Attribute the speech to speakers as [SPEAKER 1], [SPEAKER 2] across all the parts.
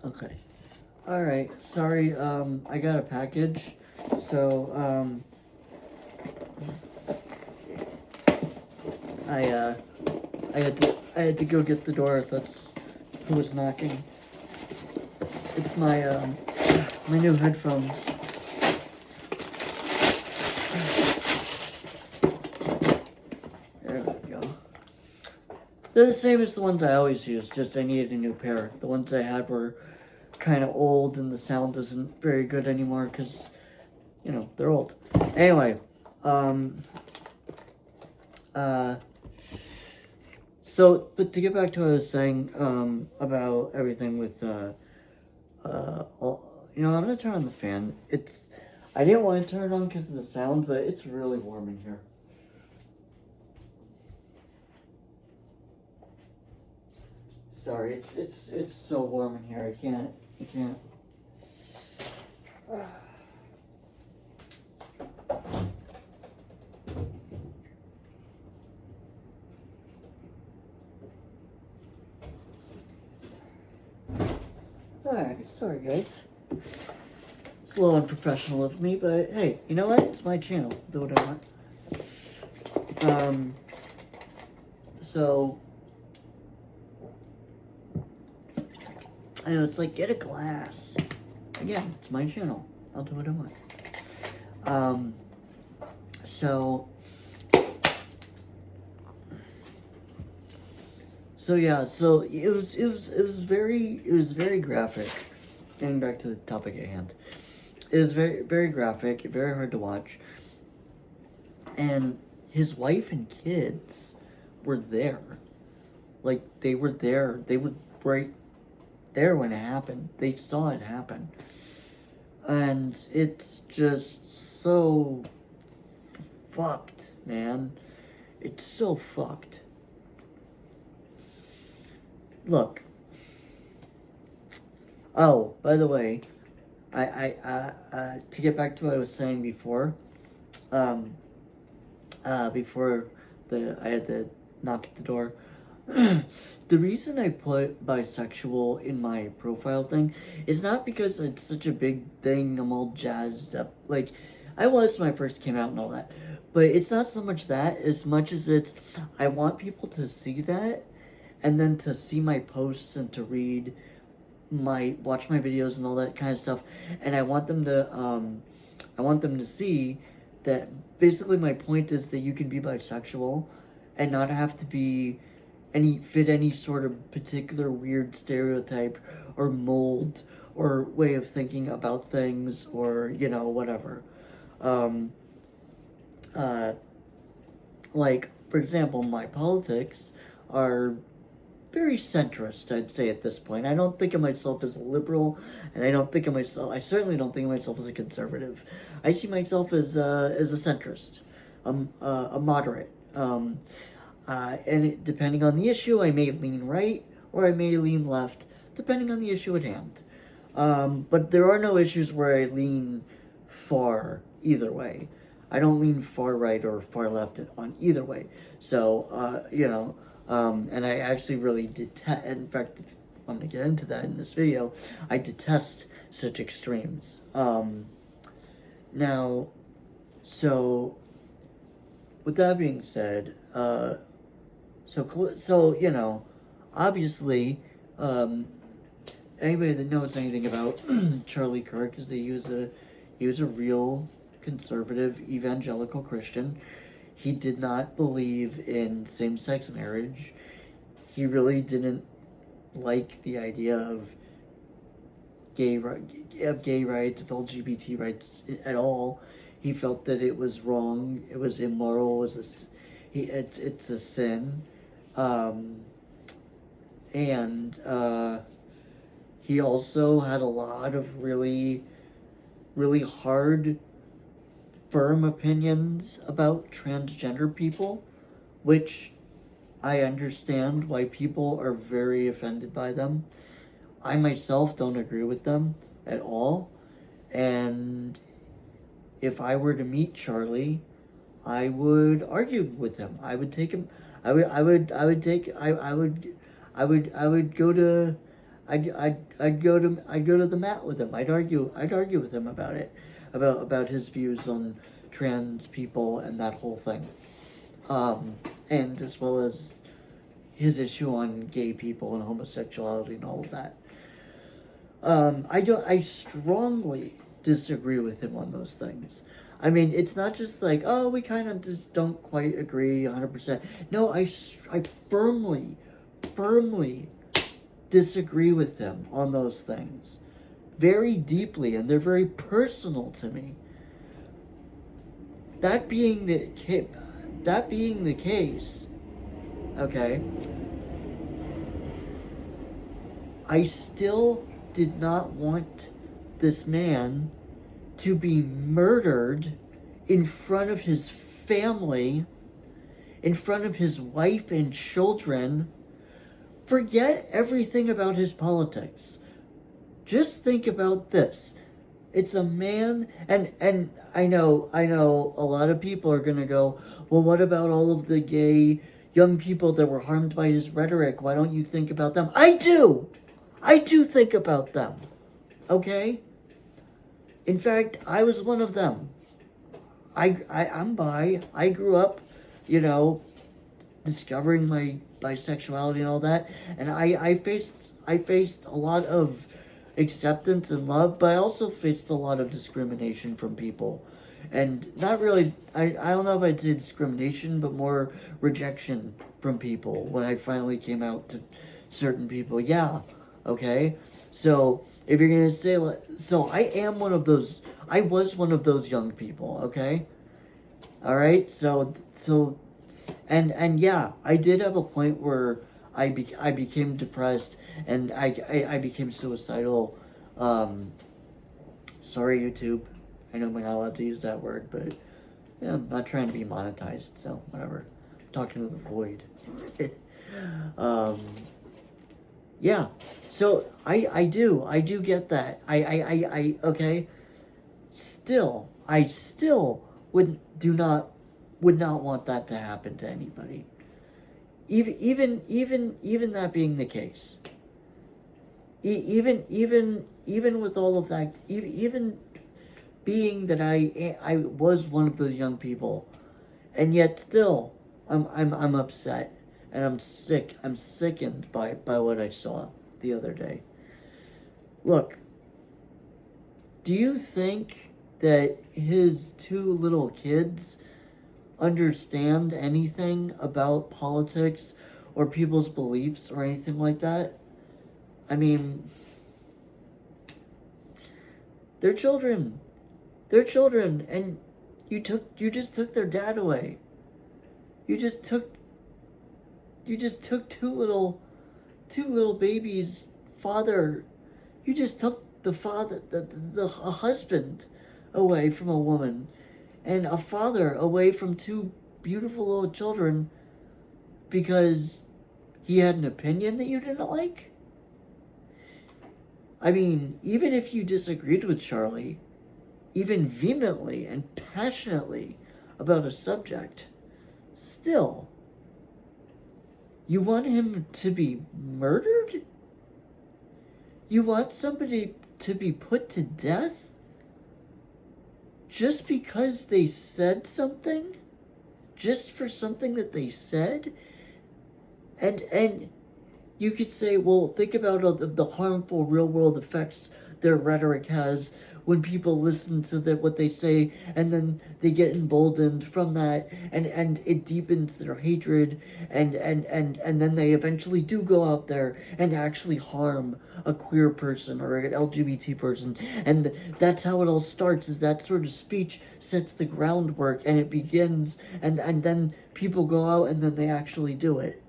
[SPEAKER 1] Okay. Alright, sorry, I got a package, so, I had to go get the door if that's who was knocking. It's my new headphones. There we go. They're the same as the ones I always use, just I needed a new pair. The ones I had were kind of old and the sound isn't very good anymore because, you know, they're old. Anyway, so, but to get back to what I was saying, about everything with, you know, I'm gonna turn on the fan. I didn't want to turn it on because of the sound, but it's really warm in here. Sorry, it's so warm in here. I can't. Alright, sorry guys. It's a little unprofessional of me, but hey, you know what? It's my channel. Do what I want. So I know it's like, get a glass. Again, it's my channel. I'll do what I want. So yeah, so it was very graphic. Getting back to the topic at hand. It was very, very graphic, very hard to watch. And his wife and kids were there. Like, they were there. They were right there when it happened. They saw it happen. And it's just so fucked, man. It's so fucked. Look. Oh, by the way, to get back to what I was saying before, before I had to knock at the door. The reason I put bisexual in my profile thing is not because it's such a big thing, I'm all jazzed up. Like, I was when I first came out and all that. But it's not so much that, as much as it's, I want people to see that, and then to see my posts and to watch my videos and all that kind of stuff. And I want them to see that basically my point is that you can be bisexual and not have to be fit any sort of particular weird stereotype or mold or way of thinking about things, or, you know, whatever. Like, for example, my politics are very centrist, I'd say, at this point. I don't think of myself as a liberal, and I certainly don't think of myself as a conservative. I see myself as a centrist, a moderate. And depending on the issue, I may lean right or I may lean left, depending on the issue at hand. But there are no issues where I lean far either way. I don't lean far right or far left on either way. So, you know, and I actually really detest, in fact, I'm going to get into that in this video, I detest such extremes. Now, so, with that being said, so, you know, obviously, anybody that knows anything about Charlie Kirk is that he was a real conservative evangelical Christian. He did not believe in same-sex marriage. He really didn't like the idea of gay rights, of LGBT rights at all. He felt that it was wrong, it was immoral, it's a sin. And he also had a lot of really, really hard, firm opinions about transgender people, which I understand why people are very offended by them. I myself don't agree with them at all. And if I were to meet Charlie, I would argue with him. I would take him. I would go to I'd go to the mat with him. I'd argue with him about it, about his views on trans people and that whole thing, and as well as his issue on gay people and homosexuality and all of that. I strongly disagree with him on those things. I mean, it's not just like, oh, we kind of just don't quite agree 100%. No, I firmly disagree with him on those things. Very deeply, and they're very personal to me. That being the case, okay, I still did not want this man to be murdered in front of his family, in front of his wife and children. Forget everything about his politics. Just think about this. It's a man, and I know a lot of people are going to go, well, what about all of the gay young people that were harmed by his rhetoric? Why don't you think about them? I do think about them. Okay? In fact, I was one of them. I'm bi. I grew up, discovering my bisexuality and all that, and I faced a lot of acceptance and love, but I also faced a lot of discrimination from people. And not really, I don't know if I'd say discrimination, but more rejection from people when I finally came out to certain people. Yeah, okay? So, if you're going to say, so I was one of those young people, okay? Alright, and yeah, I did have a point where I became depressed, and I became suicidal. Sorry, YouTube. I know we're not allowed to use that word, but yeah, I'm not trying to be monetized, so whatever. I'm talking to the void. Yeah. So I do get that. Okay. Still, I still would not want that to happen to anybody. Even that being the case. Even with all of that, even being that I was one of those young people, and yet still I'm upset, and I'm sick. I'm sickened by what I saw the other day. Look, do you think that his two little kids understand anything about politics or people's beliefs or anything like that? I mean, they're children. They're children, and you just took their dad away. You just took two little babies' father. You just took the father, a husband away from a woman, and a father away from two beautiful little children because he had an opinion that you didn't like. I mean, even if you disagreed with Charlie, even vehemently and passionately about a subject, still, you want him to be murdered? You want somebody to be put to death just because they said something? Just for something that they said? And you could say, well, think about the harmful real-world effects their rhetoric has when people listen to what they say, and then they get emboldened from that, and it deepens their hatred, and then they eventually do go out there and actually harm a queer person or an LGBT person. And that's how it all starts, is that sort of speech sets the groundwork, and it begins, and then people go out and then they actually do it.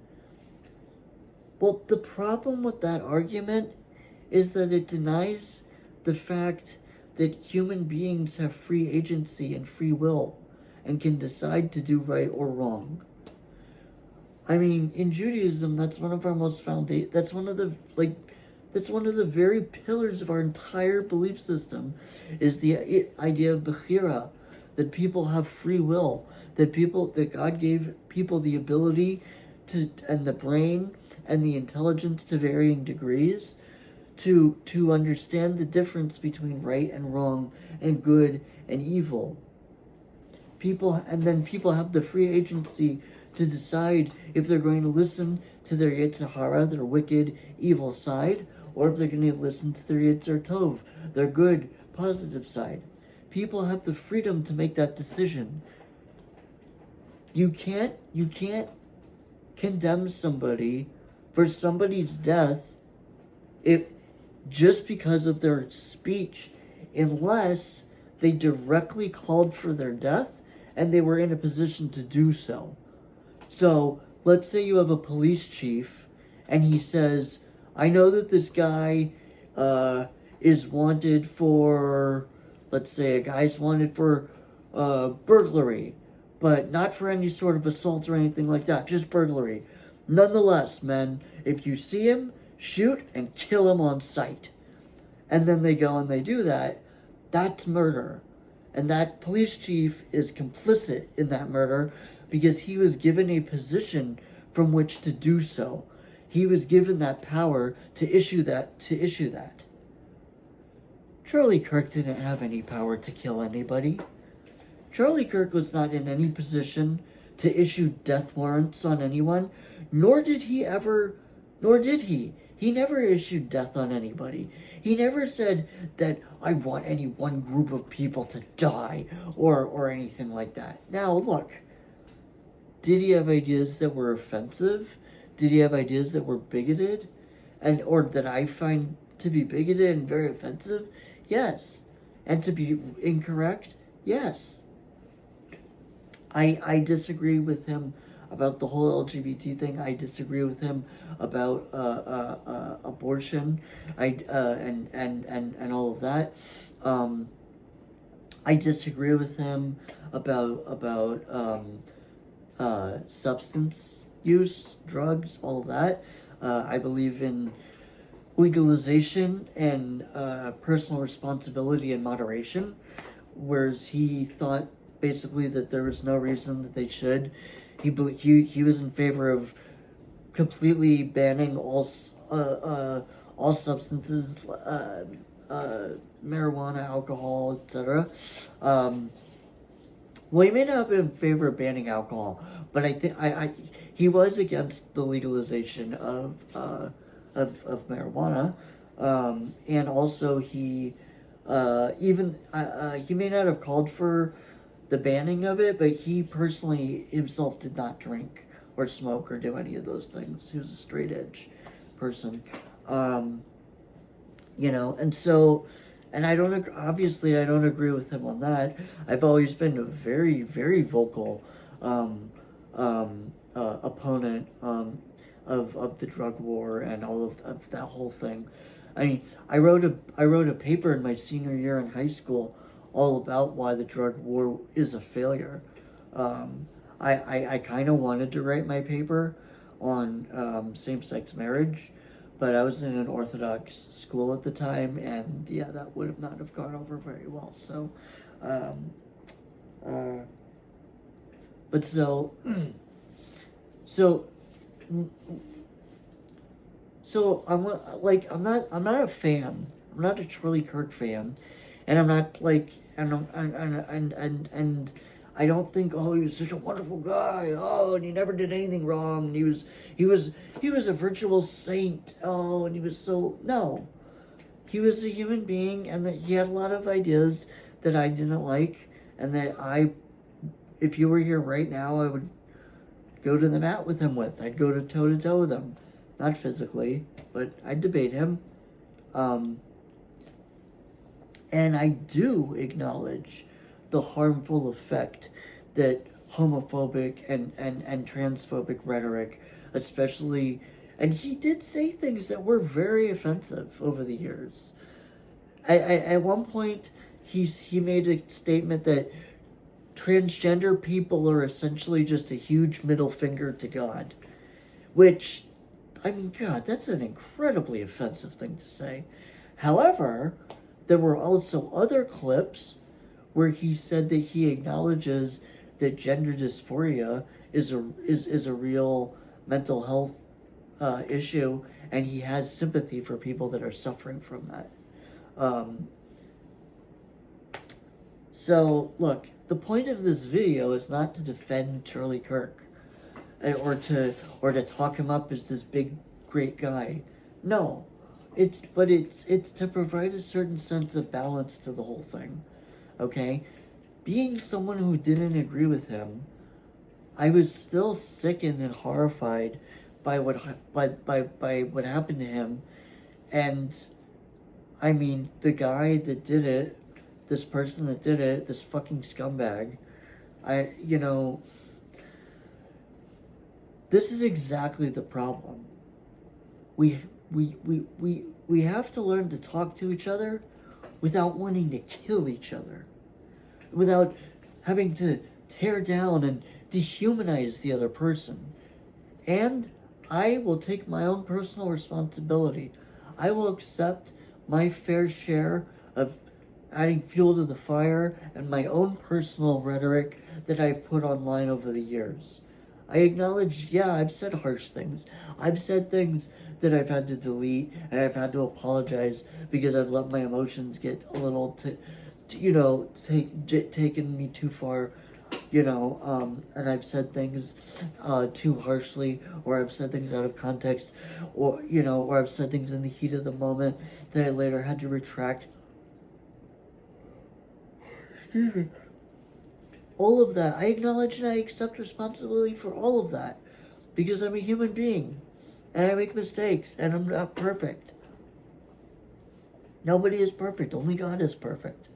[SPEAKER 1] Well, the problem with that argument is that it denies the fact that human beings have free agency and free will and can decide to do right or wrong. I mean, in Judaism, that's one of our most that's one of the very pillars of our entire belief system, is the idea of bechira, that people have free will, that God gave people the ability to, and the brain and the intelligence to varying degrees, to understand the difference between right and wrong and good and evil. People have the free agency to decide if they're going to listen to their Yetzer Hara, their wicked, evil side, or if they're going to listen to their Yetzer Tov, their good, positive side. People have the freedom to make that decision. You can't condemn somebody for somebody's death if just because of their speech, unless they directly called for their death and they were in a position to do so. So, let's say you have a police chief and he says, I know that this guy is wanted for, let's say a guy's wanted for burglary, but not for any sort of assault or anything like that, just burglary. Nonetheless, men, if you see him, shoot and kill him on sight. And then they go and they do that. That's murder. And that police chief is complicit in that murder because he was given a position from which to do so. He was given that power to issue that. Charlie Kirk didn't have any power to kill anybody. Charlie Kirk was not in any position to issue death warrants on anyone, nor did he. He never issued death on anybody. He never said that I want any one group of people to die or anything like that. Now, look, did he have ideas that were offensive? Did he have ideas that were bigoted? Or that I find to be bigoted and very offensive? Yes. And to be incorrect? Yes. I disagree with him about the whole LGBT thing. I disagree with him about abortion. And all of that. I disagree with him about substance use, drugs, all of that. I believe in legalization and personal responsibility and moderation, whereas he thought basically that there was no reason that they should. He was in favor of completely banning all substances, marijuana, alcohol, etc. Well, he may not have been in favor of banning alcohol, but I think he was against the legalization of marijuana, and also he may not have called for the banning of it, but he personally himself did not drink or smoke or do any of those things. He was a straight edge person, and so. And I don't agree with him on that. I've always been a very, very vocal opponent of the drug war and all of that whole thing. I mean, I wrote a paper in my senior year in high school all about why the drug war is a failure. I kind of wanted to write my paper on same-sex marriage, but I was in an Orthodox school at the time, and yeah, that would not have gone over very well. So, I'm not a fan. I'm not a Charlie Kirk fan, and I'm not like, and I don't think, oh, he was such a wonderful guy. Oh, and he never did anything wrong. And he was a virtual saint. Oh, and he was so, no. He was a human being, and that he had a lot of ideas that I didn't like, and that if you were here right now, I would go to the mat with him with. I'd go to toe-to-toe with him. Not physically, but I'd debate him. And I do acknowledge the harmful effect that homophobic and transphobic rhetoric, especially, and he did say things that were very offensive over the years. At one point, he made a statement that transgender people are essentially just a huge middle finger to God, which, I mean, God, that's an incredibly offensive thing to say. However, there were also other clips where he said that he acknowledges that gender dysphoria is a real mental health issue, and he has sympathy for people that are suffering from that. So, look, the point of this video is not to defend Charlie Kirk, or to talk him up as this big, great guy. No, it's to provide a certain sense of balance to the whole thing. Okay, being someone who didn't agree with him, I was still sickened and horrified by what happened to him, and I mean the guy that did it, this person that did it, this fucking scumbag. This is exactly the problem. We have to learn to talk to each other without wanting to kill each other, without having to tear down and dehumanize the other person. And I will take my own personal responsibility. I will accept my fair share of adding fuel to the fire and my own personal rhetoric that I've put online over the years. I acknowledge, yeah, I've said harsh things. I've said things that I've had to delete, and I've had to apologize because I've let my emotions get a little, taken me too far, and I've said things too harshly, or I've said things out of context, or I've said things in the heat of the moment that I later had to retract. Excuse me. All of that. I acknowledge and I accept responsibility for all of that. Because I'm a human being. And I make mistakes. And I'm not perfect. Nobody is perfect. Only God is perfect.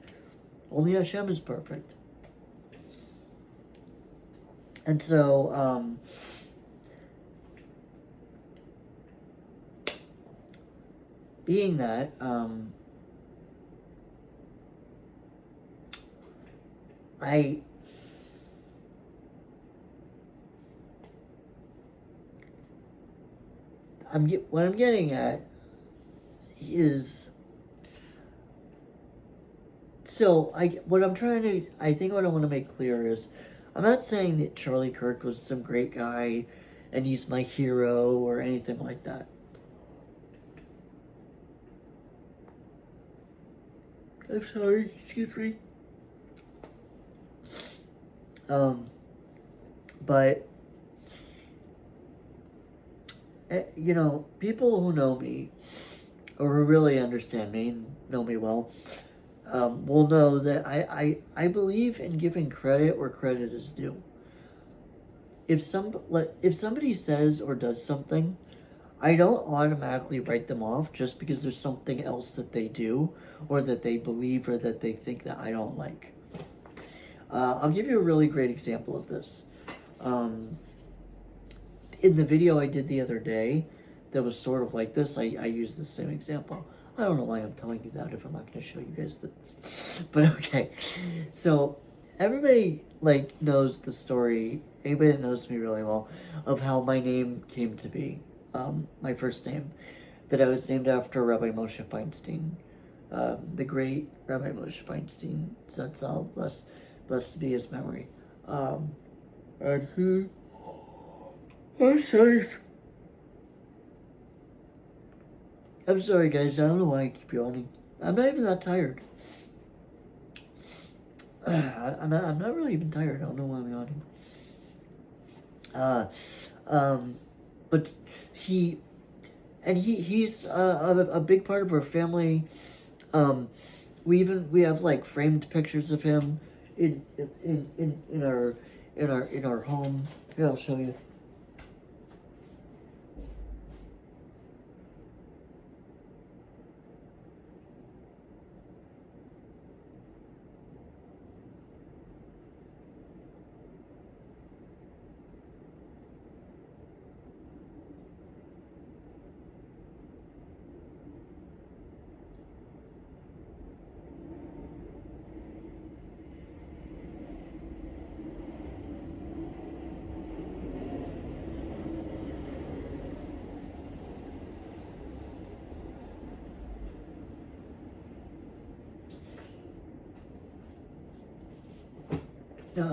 [SPEAKER 1] Only Hashem is perfect. And so, being that, what I'm getting at is, I think what I want to make clear is, I'm not saying that Charlie Kirk was some great guy and he's my hero or anything like that. I'm sorry, excuse me. But people who know me, or who really understand me and know me well, will know that I believe in giving credit where credit is due. If somebody says or does something, I don't automatically write them off just because there's something else that they do, or that they believe, or that they think that I don't like. I'll give you a really great example of this. In the video I did the other day, that was sort of like this, I used the same example. I don't know why I'm telling you that if I'm not going to show you guys the... But okay. So, everybody, knows the story, anybody that knows me really well, of how my name came to be. My first name. That I was named after Rabbi Moshe Feinstein. The great Rabbi Moshe Feinstein. Zatzal, blessed to be his memory. And he... I'm sorry, guys. I don't know why I keep yawning. I'm not even that tired. I'm not really even tired. I don't know why I'm yawning. But he's a big part of our family. We have framed pictures of him in our home. Here, I'll show you.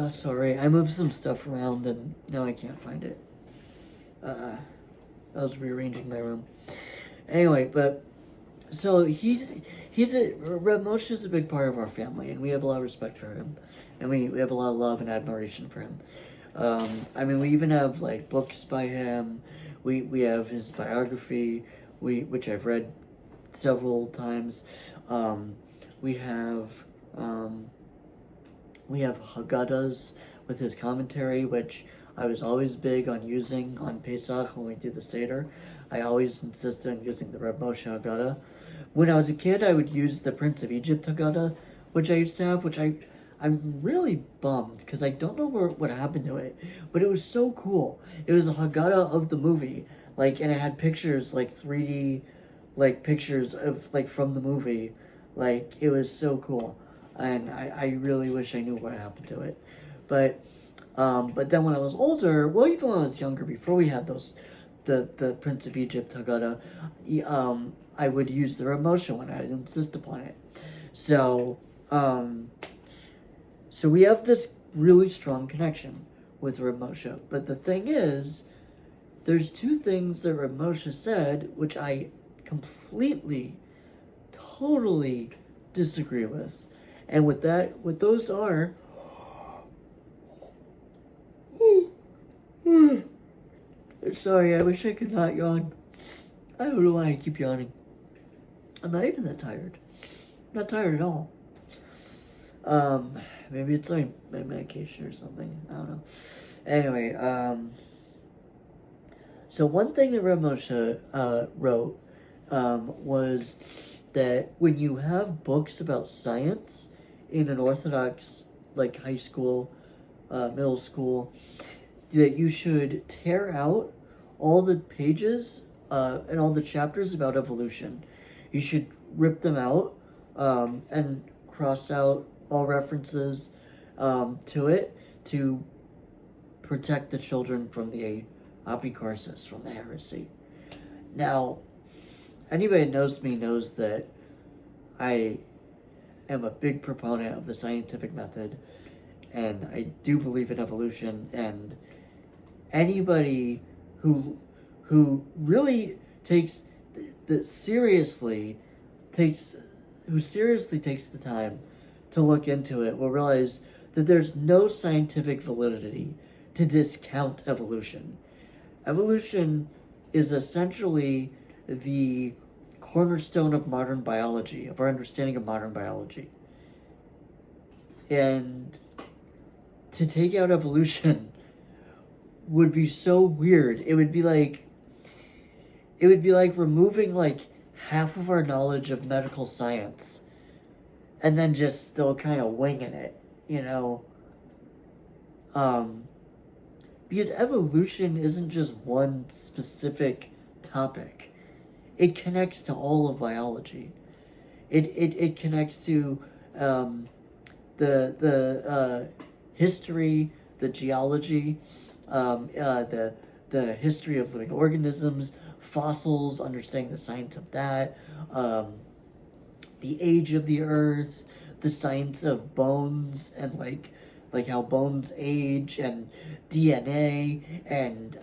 [SPEAKER 1] Sorry, I moved some stuff around and now I can't find it. I was rearranging my room. Anyway, but so Reb Moshe is a big part of our family, and we have a lot of respect for him, and we have a lot of love and admiration for him. I mean, we even have like books by him. We have his biography, which I've read several times. We have Haggadahs with his commentary, which I was always big on using on Pesach when we do the Seder. I always insisted on using the Reb Moshe Haggadah. When I was a kid, I would use the Prince of Egypt Haggadah, which I used to have, which I'm really bummed because I don't know what happened to it, but it was so cool. It was a Haggadah of the movie, like, and it had pictures, like 3D, like pictures of like from the movie, like it was so cool, and I really wish I knew what happened to it, but then when I was older, well, even when I was younger, before we had the Prince of Egypt Haggadah, I would use the Reb Moshe one. I'd insist upon it. So we have this really strong connection with Reb Moshe. But the thing is, there's two things that Reb Moshe said which I completely, totally disagree with. And what those are, sorry, I wish I could not yawn. I don't know why I keep yawning. I'm not even that tired. I'm not tired at all. Maybe it's like my medication or something. I don't know. Anyway, so one thing that Reb Moshe wrote was that when you have books about science in an Orthodox, like high school, middle school, that you should tear out all the pages and all the chapters about evolution. You should rip them out and cross out all references to it to protect the children from the apicorsis, from the heresy. Now, anybody that knows me knows that I am a big proponent of the scientific method, and I do believe in evolution, and anybody who really takes seriously takes the time to look into it will realize that there's no scientific validity to discount evolution. Evolution is essentially the cornerstone of modern biology, of our understanding of modern biology. And to take out evolution would be so weird. It would be like removing like half of our knowledge of medical science and then just still kind of winging it, you know? Because evolution isn't just one specific topic. It connects to all of biology. It connects to the history, the geology, the history of living organisms, fossils, understanding the science of that, the age of the earth, the science of bones, and like how bones age, and DNA, and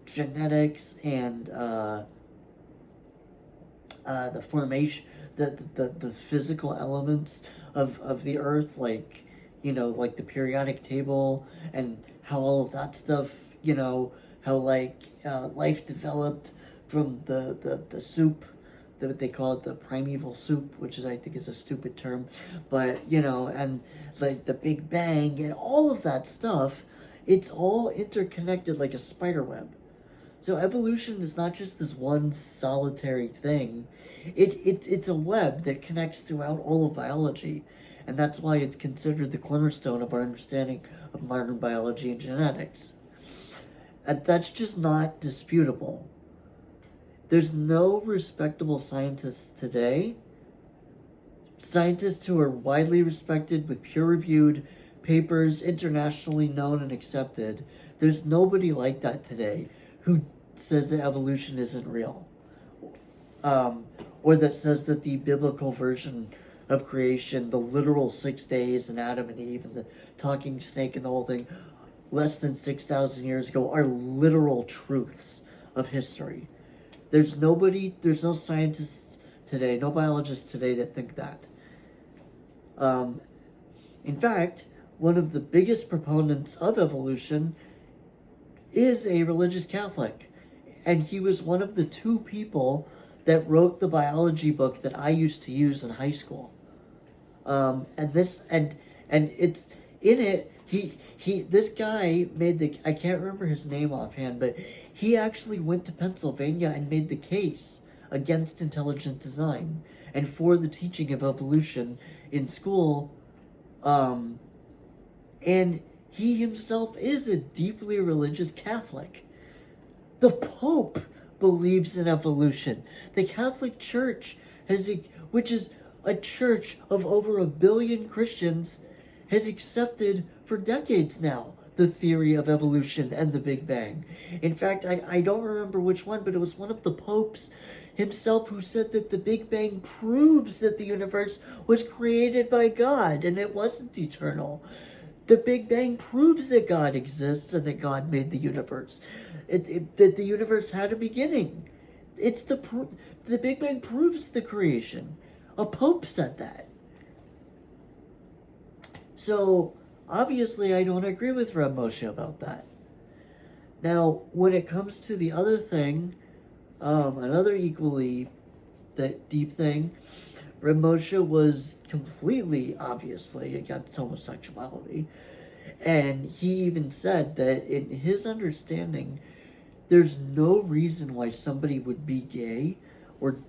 [SPEAKER 1] genetics, and the formation, the physical elements of the earth, like, you know, like the periodic table, and how all of that stuff, you know, how like life developed from the soup, that they call it the primeval soup, which is, I think, is a stupid term, but, you know, and like the Big Bang and all of that stuff, it's all interconnected like a spider web. So evolution is not just this one solitary thing. It's a web that connects throughout all of biology, and that's why it's considered the cornerstone of our understanding of modern biology and genetics. And that's just not disputable. There's no respectable scientists today, scientists who are widely respected with peer-reviewed papers, internationally known and accepted. There's nobody like that today who says that evolution isn't real, or that says that the biblical version of creation, the literal 6 days and Adam and Eve and the talking snake and the whole thing, less than 6,000 years ago are literal truths of history. There's no scientists today, no biologists today that think that. In fact, one of the biggest proponents of evolution is a religious Catholic. And he was one of the two people that wrote the biology book that I used to use in high school. And it's in it, this guy made I can't remember his name offhand, but he actually went to Pennsylvania and made the case against intelligent design and for the teaching of evolution in school. And he himself is a deeply religious Catholic. The Pope believes in evolution. The Catholic Church which is a church of over 1 billion Christians, has accepted for decades now the theory of evolution and the Big Bang. In fact, I don't remember which one, but it was one of the popes himself who said that the Big Bang proves that the universe was created by God and it wasn't eternal. The Big Bang proves that God exists and that God made the universe. That the universe had a beginning. The Big Bang proves the creation. A pope said that. So, obviously, I don't agree with Reb Moshe about that. Now, when it comes to the other thing, another equally deep thing, Reb Moshe was completely, obviously, against homosexuality. And he even said that in his understanding, there's no reason why somebody would be gay or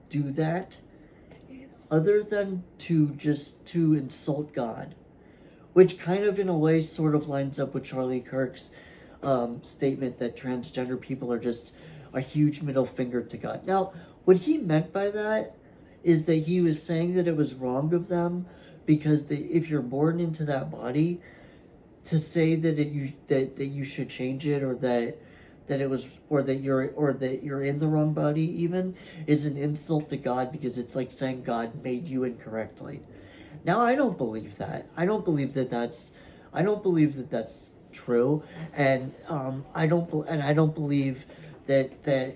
[SPEAKER 1] do that other than to insult God. Which kind of, in a way, sort of lines up with Charlie Kirk's statement that transgender people are just a huge middle finger to God. Now, what he meant by that is that he was saying that it was wrong of them because if you're born into that body, to say that you should change it or that you're in the wrong body even is an insult to God, because it's like saying God made you incorrectly. Now, I don't believe that. I don't believe that that's true, and I don't believe that the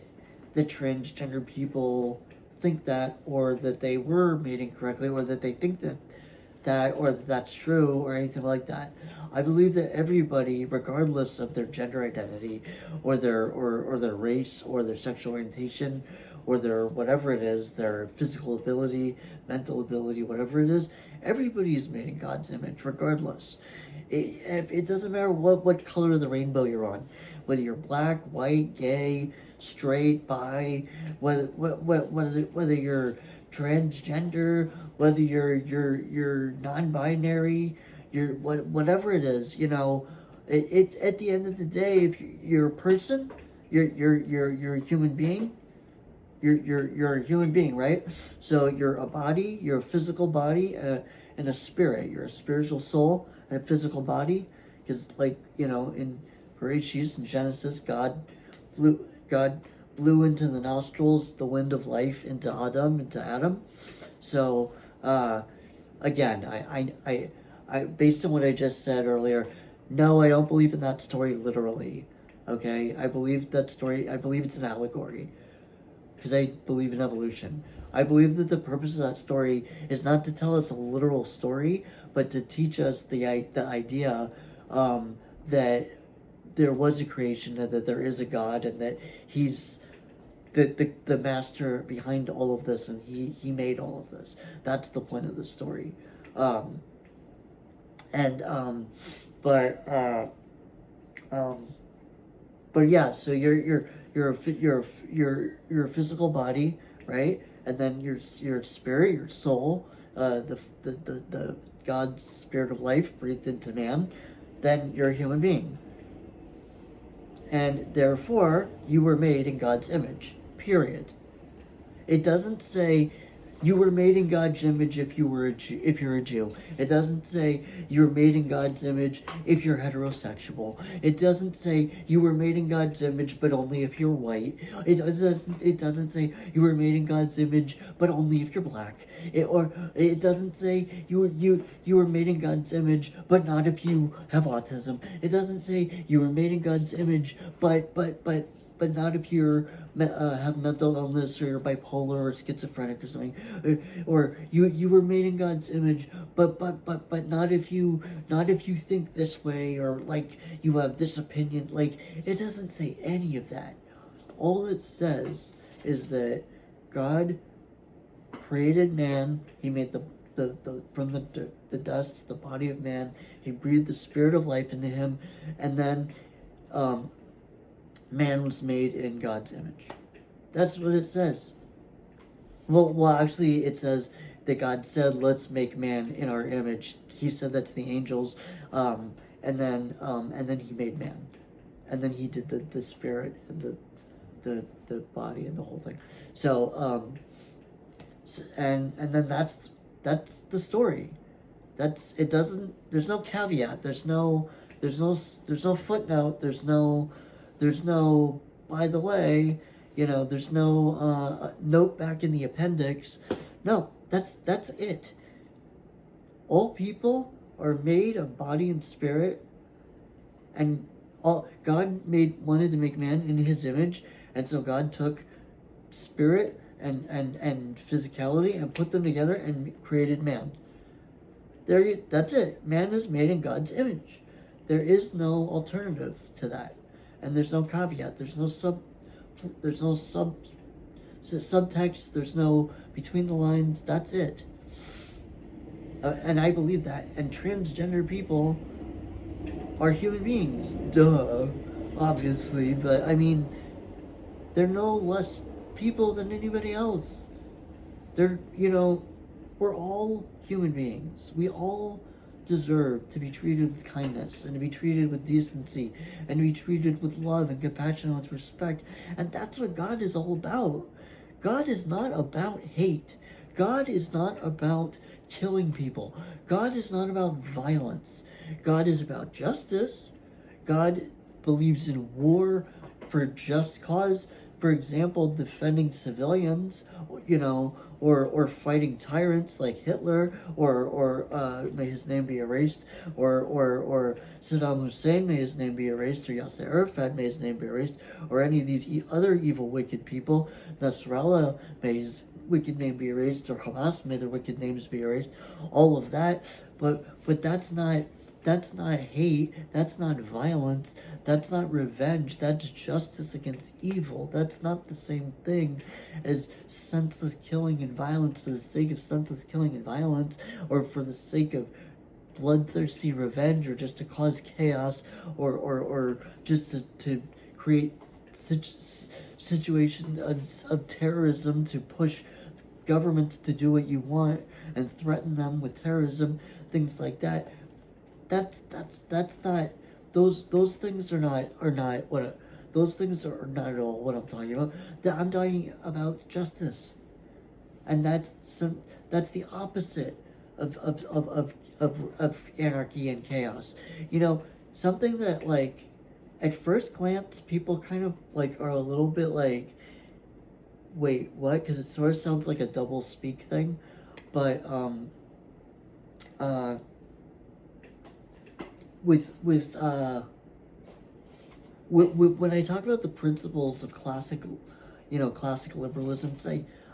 [SPEAKER 1] transgender people think that, or that they were made incorrectly, or that they think or that that's true, or anything like that. I believe that everybody, regardless of their gender identity, or their race, or their sexual orientation, or their whatever it is, their physical ability, mental ability, whatever it is, everybody is made in God's image, regardless. It doesn't matter what color of the rainbow you're on, whether you're black, white, gay, straight, bi, whether you're transgender, whether you're non-binary, whatever it is, it at the end of the day, if you're a person, you're a human being. You're a human being, right? So you're a body, you're a physical body, and a spirit. You're a spiritual soul and a physical body. Because, in Bereshit, in Genesis, God blew into the nostrils the wind of life into Adam. So, again, I based on what I just said earlier, no, I don't believe in that story literally. Okay, I believe it's an allegory, because I believe in evolution. I believe that the purpose of that story is not to tell us a literal story, but to teach us the idea that there was a creation, and that there is a God, and that he's the master behind all of this, and he made all of this. That's the point of the story. But yeah, so you're a physical body, right? And then your spirit, your soul, the God's spirit of life breathed into man. Then you're a human being, and therefore you were made in God's image. Period. It doesn't say you were made in God's image if you were a Jew, if you're a Jew. It doesn't say you were made in God's image if you're heterosexual. It doesn't say you were made in God's image but only if you're white. It doesn't say you were made in God's image but only if you're black. It doesn't say you were made in God's image but not if you have autism. It doesn't say you were made in God's image but not if you're have mental illness or you're bipolar or schizophrenic or something, or you were made in God's image, but not if you think this way, or like you have this opinion. Like, it doesn't say any of that. All it says is that God created man. He made the from the dust, the body of man. He breathed the spirit of life into him, and then man was made in God's image. That's what it says. Well, actually, it says that God said, "Let's make man in our image." He said that to the angels, and then He made man, and then He did the spirit and the body and the whole thing. So, and then that's the story. That's it. Doesn't There's no caveat. There's no footnote. There's no, by the way, there's no note back in the appendix. No, that's it. All people are made of body and spirit, and God wanted to make man in His image, and so God took spirit and physicality and put them together and created man. That's it. Man is made in God's image. There is no alternative to that. And there's no caveat. There's no subtext. There's no between the lines. That's it. And I believe that. And transgender people are human beings. Duh. Obviously. But, I mean, they're no less people than anybody else. We're all human beings. We all deserve to be treated with kindness and to be treated with decency and to be treated with love and compassion and with respect. And that's what God is all about. God is not about hate. God is not about killing people. God is not about violence. God is about justice. God believes in war for just cause. For example, defending civilians, or fighting tyrants like Hitler, or may his name be erased, or Saddam Hussein, may his name be erased, or Yasser Arafat, may his name be erased, or any of these other evil, wicked people. Nasrallah, may his wicked name be erased, or Hamas, may their wicked names be erased. All of that, but that's not hate. That's not violence. That's not revenge. That's justice against evil. That's not the same thing as senseless killing and violence for the sake of senseless killing and violence, or for the sake of bloodthirsty revenge, or just to cause chaos, or just to create situations of terrorism, to push governments to do what you want and threaten them with terrorism, things like that. That's not, those things are not what, those things are not at all what I'm talking about. I'm talking about justice, and that's the opposite of anarchy and chaos. Something that, like, at first glance people kind of like are a little bit like, wait, what? Because it sort of sounds like a double speak thing, but when I talk about the principles of classical liberalism,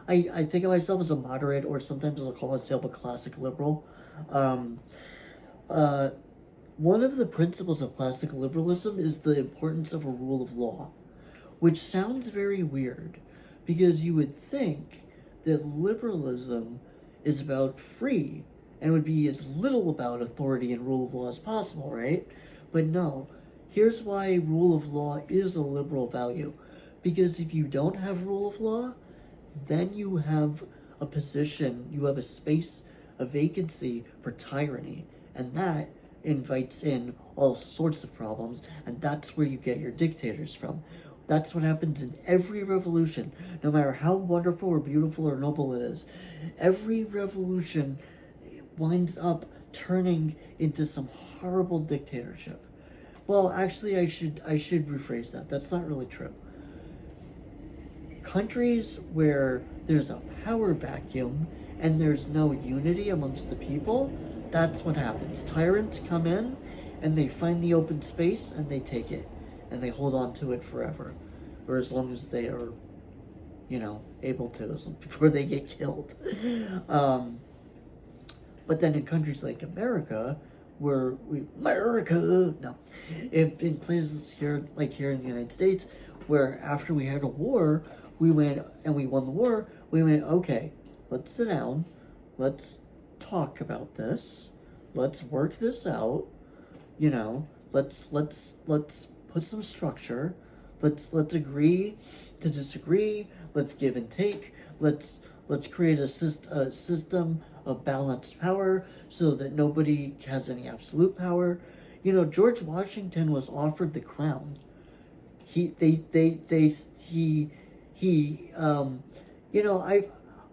[SPEAKER 1] I think of myself as a moderate, or sometimes I'll call myself a classic liberal. One of the principles of classical liberalism is the importance of a rule of law, which sounds very weird, because you would think that liberalism is about free and would be as little about authority and rule of law as possible, right? But no, here's why rule of law is a liberal value. Because if you don't have rule of law, then you have a position, you have a space, a vacancy for tyranny. And that invites in all sorts of problems, and that's where you get your dictators from. That's what happens in every revolution, no matter how wonderful or beautiful or noble it is. Every revolution winds up turning into some horrible dictatorship. Well, actually, I should rephrase that. That's not really true. Countries where there's a power vacuum and there's no unity amongst the people, that's what happens. Tyrants come in and they find the open space and they take it and they hold on to it forever, or as long as they are, able to, before they get killed. But then in countries like America, in places here, like here in the United States, where after we had a war, we went and we won the war, we went, okay, let's sit down, let's talk about this, let's work this out, let's put some structure, let's agree to disagree, let's give and take, let's create a system of balanced power so that nobody has any absolute power. George Washington was offered the crown. I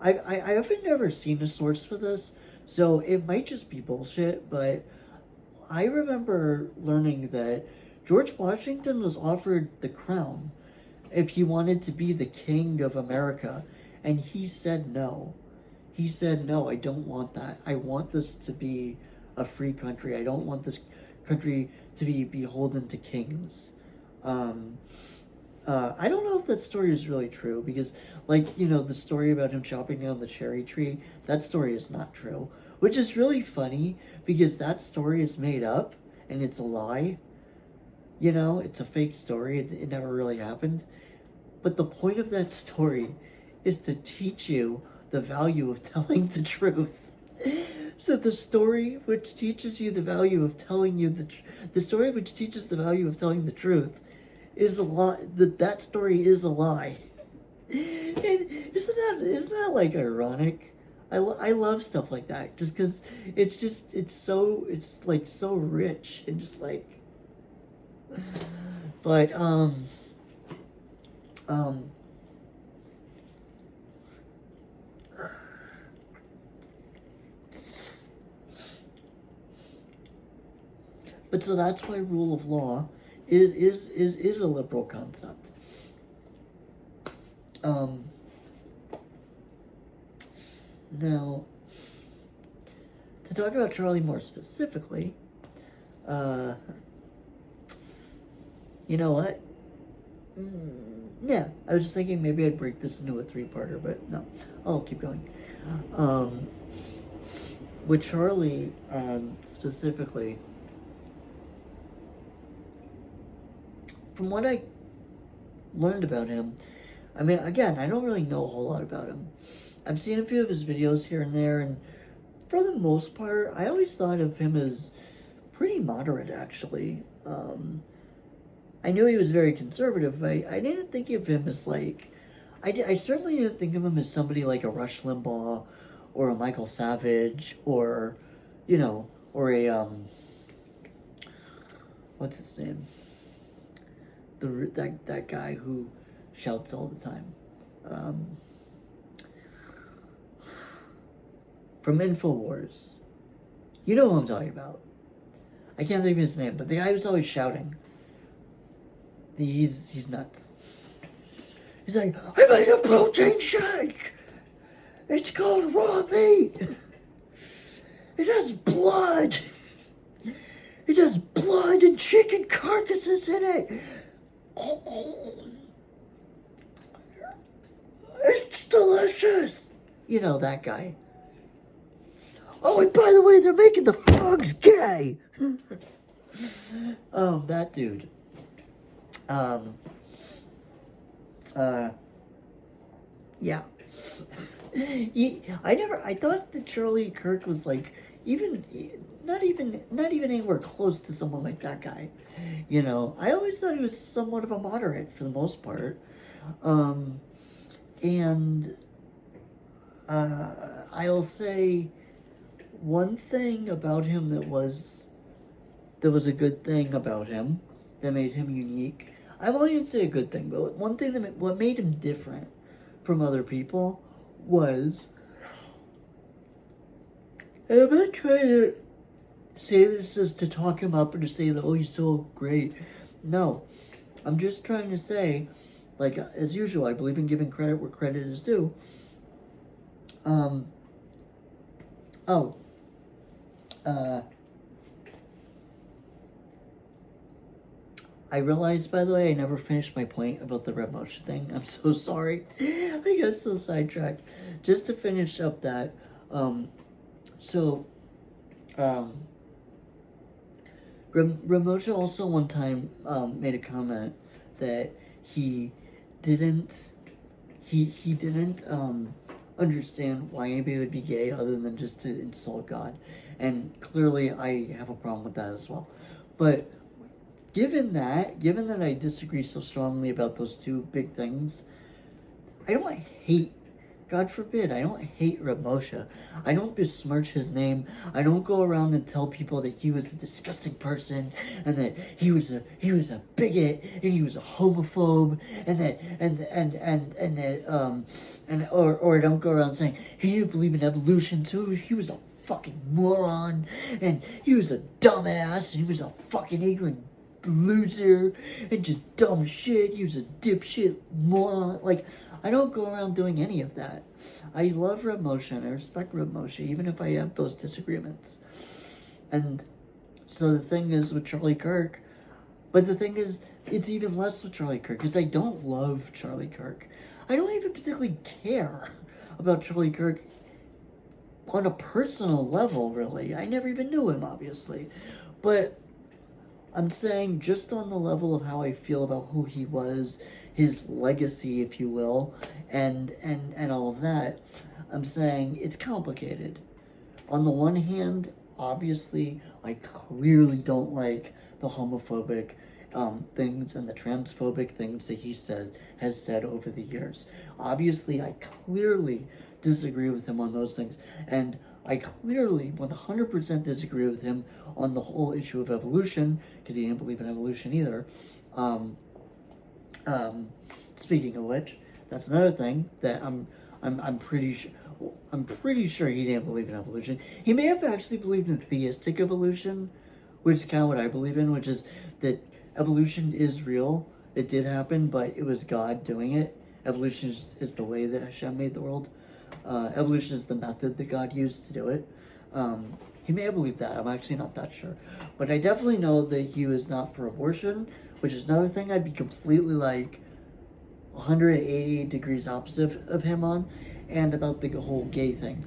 [SPEAKER 1] haven't never seen a source for this, so it might just be bullshit, but I remember learning that George Washington was offered the crown if he wanted to be the king of America, and he said no. He said, no, I don't want that. I want this to be a free country. I don't want this country to be beholden to kings. I don't know if that story is really true, because, the story about him chopping down the cherry tree, that story is not true. Which is really funny, because that story is made up, and it's a lie. It's a fake story. It never really happened. But the point of that story is to teach you the value of telling the truth. So the story which teaches you the value of telling you the story which teaches the value of telling the truth is a lie. That story is a lie. Isn't that like ironic? I love stuff like that, just because it's so rich and just like. But But so that's why rule of law is a liberal concept. Now, to talk about Charlie more specifically, you know what? Yeah, I was just thinking maybe I'd break this into a 3-parter, but no, I'll keep going. With Charlie, specifically, from what I learned about him, I mean, again, I don't really know a whole lot about him. I've seen a few of his videos here and there, and for the most part, I always thought of him as pretty moderate, actually. I knew he was very conservative, but I didn't think of him as I certainly didn't think of him as somebody like a Rush Limbaugh, or a Michael Savage, or, or a, what's his name? That guy who shouts all the time. From InfoWars. You know who I'm talking about. I can't think of his name, but the guy who's always shouting. He's nuts. He's like, I made a protein shake! It's called raw meat! It has blood! It has blood and chicken carcasses in it! It's delicious! You know, that guy. Oh, and by the way, they're making the frogs gay! That dude. Yeah. I thought that Charlie Kirk was not even anywhere close to someone like that guy. I always thought he was somewhat of a moderate for the most part. And I'll say one thing about him that was a good thing about him, that made him unique. I won't even say a good thing, but one thing what made him different from other people was, and I'm not trying to say this as to talk him up or to say that, oh, he's so great. No, I'm just trying to say, like, as usual, I believe in giving credit where credit is due. I realized, by the way, I never finished my point about the red motion thing. I'm so sorry. I got so sidetracked. Just to finish up that, Ramosha also one time made a comment that he didn't understand why anybody would be gay other than just to insult God, and clearly I have a problem with that as well. But given that I disagree so strongly about those two big things, I don't hate, God forbid, I don't hate Reb Moshe. I don't besmirch his name. I don't go around and tell people that he was a disgusting person and that he was a bigot and he was a homophobe and that or I don't go around saying he didn't believe in evolution, so he was a fucking moron and he was a dumbass and he was a fucking ignorant loser and just dumb shit. He was a dipshit moron. Like, I don't go around doing any of that. I love Reb Moshe and I respect Reb Moshe, even if I have those disagreements. And so the thing is with Charlie Kirk, but the thing is, it's even less with Charlie Kirk, because I don't love Charlie Kirk. I don't even particularly care about Charlie Kirk on a personal level, really. I never even knew him, obviously. But I'm saying just on the level of how I feel about who he was, his legacy, if you will, and all of that, I'm saying it's complicated. On the one hand, obviously, I clearly don't like the homophobic things and the transphobic things that he has said over the years. Obviously, I clearly disagree with him on those things, and I clearly 100% disagree with him on the whole issue of evolution, because he didn't believe in evolution either. Speaking of which, that's another thing that I'm pretty sure he didn't believe in evolution. He may have actually believed in theistic evolution, which is kind of what I believe in, which is that evolution is real. It did happen, but it was God doing it. Evolution is the way that Hashem made the world. Evolution is the method that God used to do it. He may have believed that. I'm actually not that sure. But I definitely know that he was not for abortion, which is another thing I'd be completely 180 degrees opposite of him on, and about the whole gay thing.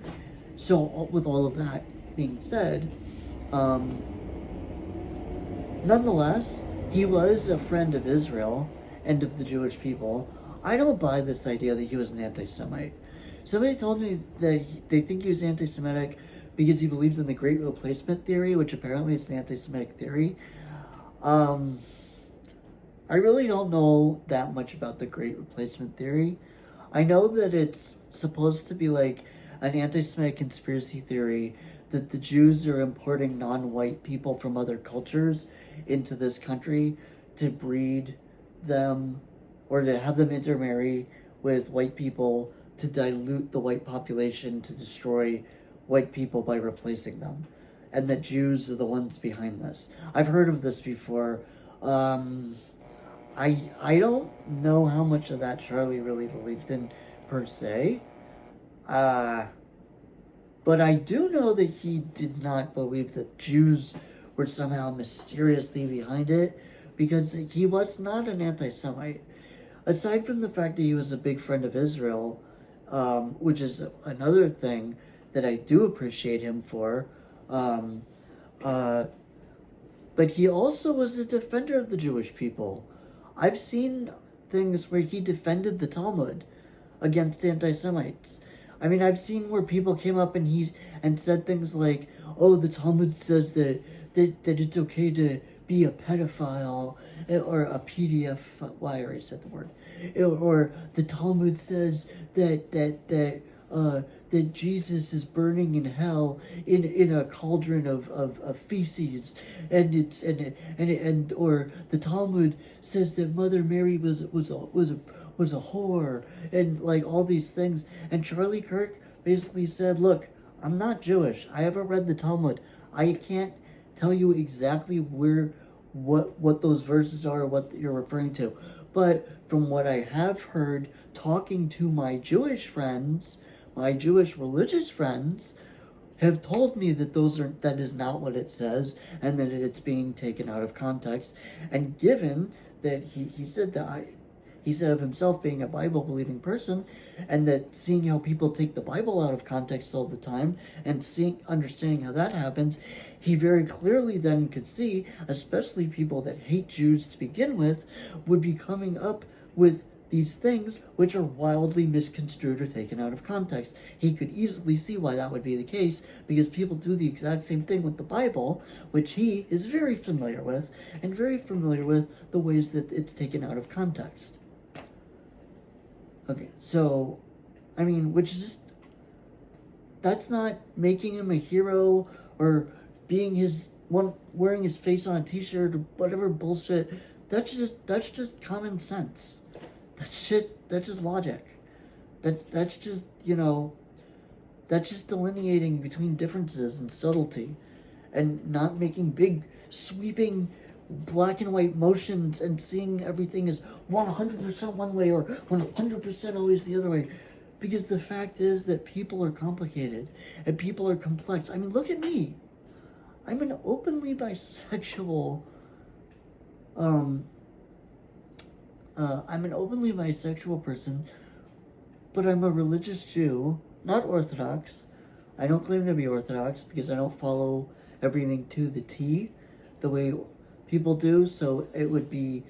[SPEAKER 1] So with all of that being said, nonetheless, he was a friend of Israel and of the Jewish people. I don't buy this idea that he was an anti-Semite. Somebody told me that they think he was anti-Semitic because he believed in the Great Replacement theory, which apparently is an anti-Semitic theory. I really don't know that much about the Great Replacement theory. I know that it's supposed to be like an anti-Semitic conspiracy theory that the Jews are importing non-white people from other cultures into this country to breed them or to have them intermarry with white people to dilute the white population, to destroy white people by replacing them. And that Jews are the ones behind this. I've heard of this before. I don't know how much of that Charlie really believed in per se. But I do know that he did not believe that Jews were somehow mysteriously behind it, because he was not an anti-Semite. Aside from the fact that he was a big friend of Israel, which is another thing that I do appreciate him for, but he also was a defender of the Jewish people. I've seen things where he defended the Talmud against anti-Semites. I mean, I've seen where people came up and said things like, "Oh, the Talmud says that it's okay to be a pedophile or a PDF." Why I already said the word. Or the Talmud says that that Jesus is burning in hell in a cauldron of feces, and it's and or the Talmud says that Mother Mary was a whore, and like all these things. And Charlie Kirk basically said, "Look, I'm not Jewish. I haven't read the Talmud. I can't tell you exactly what those verses are, or what you're referring to. But from what I have heard, talking to my Jewish friends, my Jewish religious friends, have told me that that is not what it says, and that it's being taken out of context. And given that he said of himself being a Bible believing person, and that seeing how people take the Bible out of context all the time, and understanding how that happens, he very clearly then could see, especially people that hate Jews to begin with, would be coming up with these things which are wildly misconstrued or taken out of context. He could easily see why that would be the case, because people do the exact same thing with the Bible, which he is very familiar with, and very familiar with the ways that it's taken out of context. Okay, so, I mean, which is just, that's not making him a hero, or being wearing his face on a t-shirt, or whatever bullshit. That's just common sense. That's just logic. That's just, that's just delineating between differences and subtlety, and not making big, sweeping, black and white motions and seeing everything as 100% one way or 100% always the other way. Because the fact is that people are complicated and people are complex. I mean, look at me. I'm an openly bisexual person, but I'm a religious Jew, not Orthodox. I don't claim to be Orthodox because I don't follow everything to the T the way people do, so it would be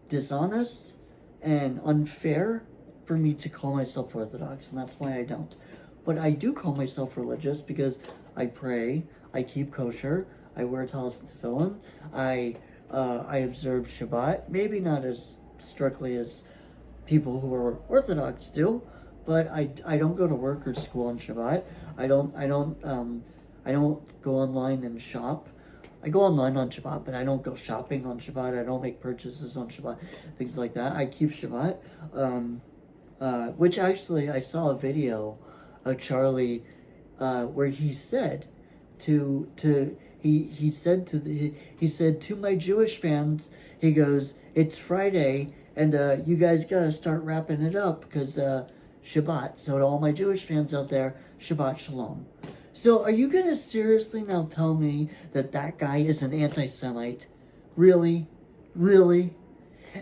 [SPEAKER 1] dishonest and unfair for me to call myself Orthodox, and that's why I don't. But I do call myself religious because I pray, I keep kosher, I wear talis and tefillin, I observe Shabbat, maybe not as strictly as people who are Orthodox do, but I don't go to work or school on Shabbat. I don't go online and shop. I go online on Shabbat, but I don't go shopping on Shabbat. I don't make purchases on Shabbat, things like that. I keep Shabbat, which actually I saw a video of Charlie where he said to my Jewish fans, he goes, "It's Friday, and you guys gotta start wrapping it up because Shabbat." So to all my Jewish fans out there, Shabbat Shalom. So are you gonna seriously now tell me that guy is an anti-Semite? Really? Really?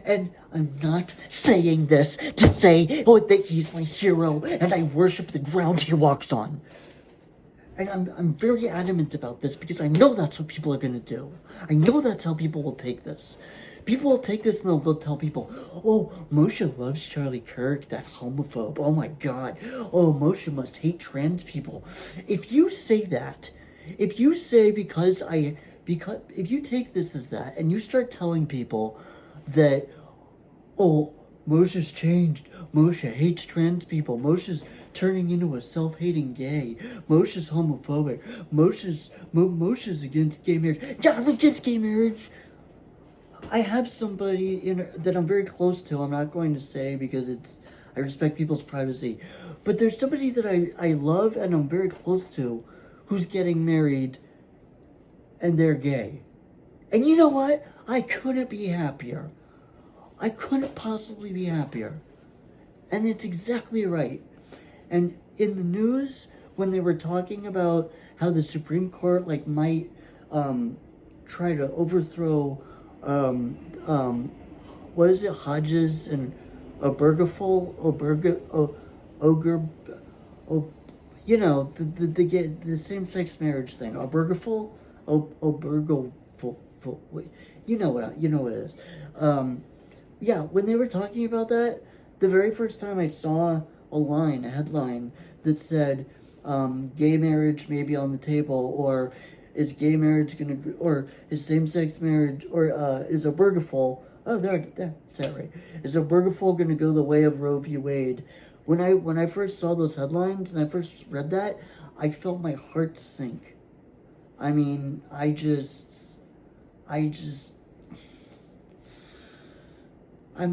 [SPEAKER 1] And I'm not saying this to say, that he's my hero and I worship the ground he walks on. And I'm very adamant about this because I know that's what people are gonna do. I know that's how people will take this. People will take this and they'll tell people, "Oh, Moshe loves Charlie Kirk, that homophobe. Oh my God. Oh, Moshe must hate trans people." If you say that, if you say if you take this as that and you start telling people that, "Oh, Moshe's changed. Moshe hates trans people. Moshe's turning into a self-hating gay. Moshe's homophobic. Moshe's against gay marriage." Yeah, I'm against gay marriage. I have somebody that I'm very close to. I'm not going to say because I respect people's privacy. But there's somebody that I love and I'm very close to who's getting married and they're gay. And you know what? I couldn't be happier. I couldn't possibly be happier. And it's exactly right. And in the news, when they were talking about how the Supreme Court might try to overthrow what is it, Hodges and the same-sex marriage thing, Obergefell, you know what it is. Yeah, when they were talking about that, the very first time I saw a headline that said, gay marriage may be on the table, or is gay marriage or is same-sex marriage, or is Obergefell Oh, there, say it right. Is Obergefell going to go the way of Roe v. Wade? When I first saw those headlines and I first read that, I felt my heart sink. I mean, I'm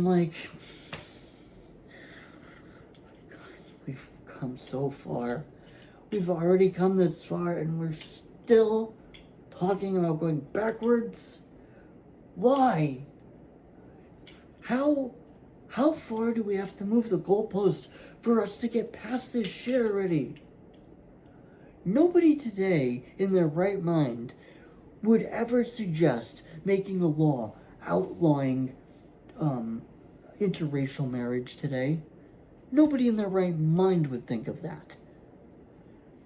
[SPEAKER 1] like, we've come so far. We've already come this far and we're still talking about going backwards? Why? How far do we have to move the goalpost for us to get past this shit already? Nobody today in their right mind would ever suggest making a law outlawing interracial marriage today. Nobody in their right mind would think of that.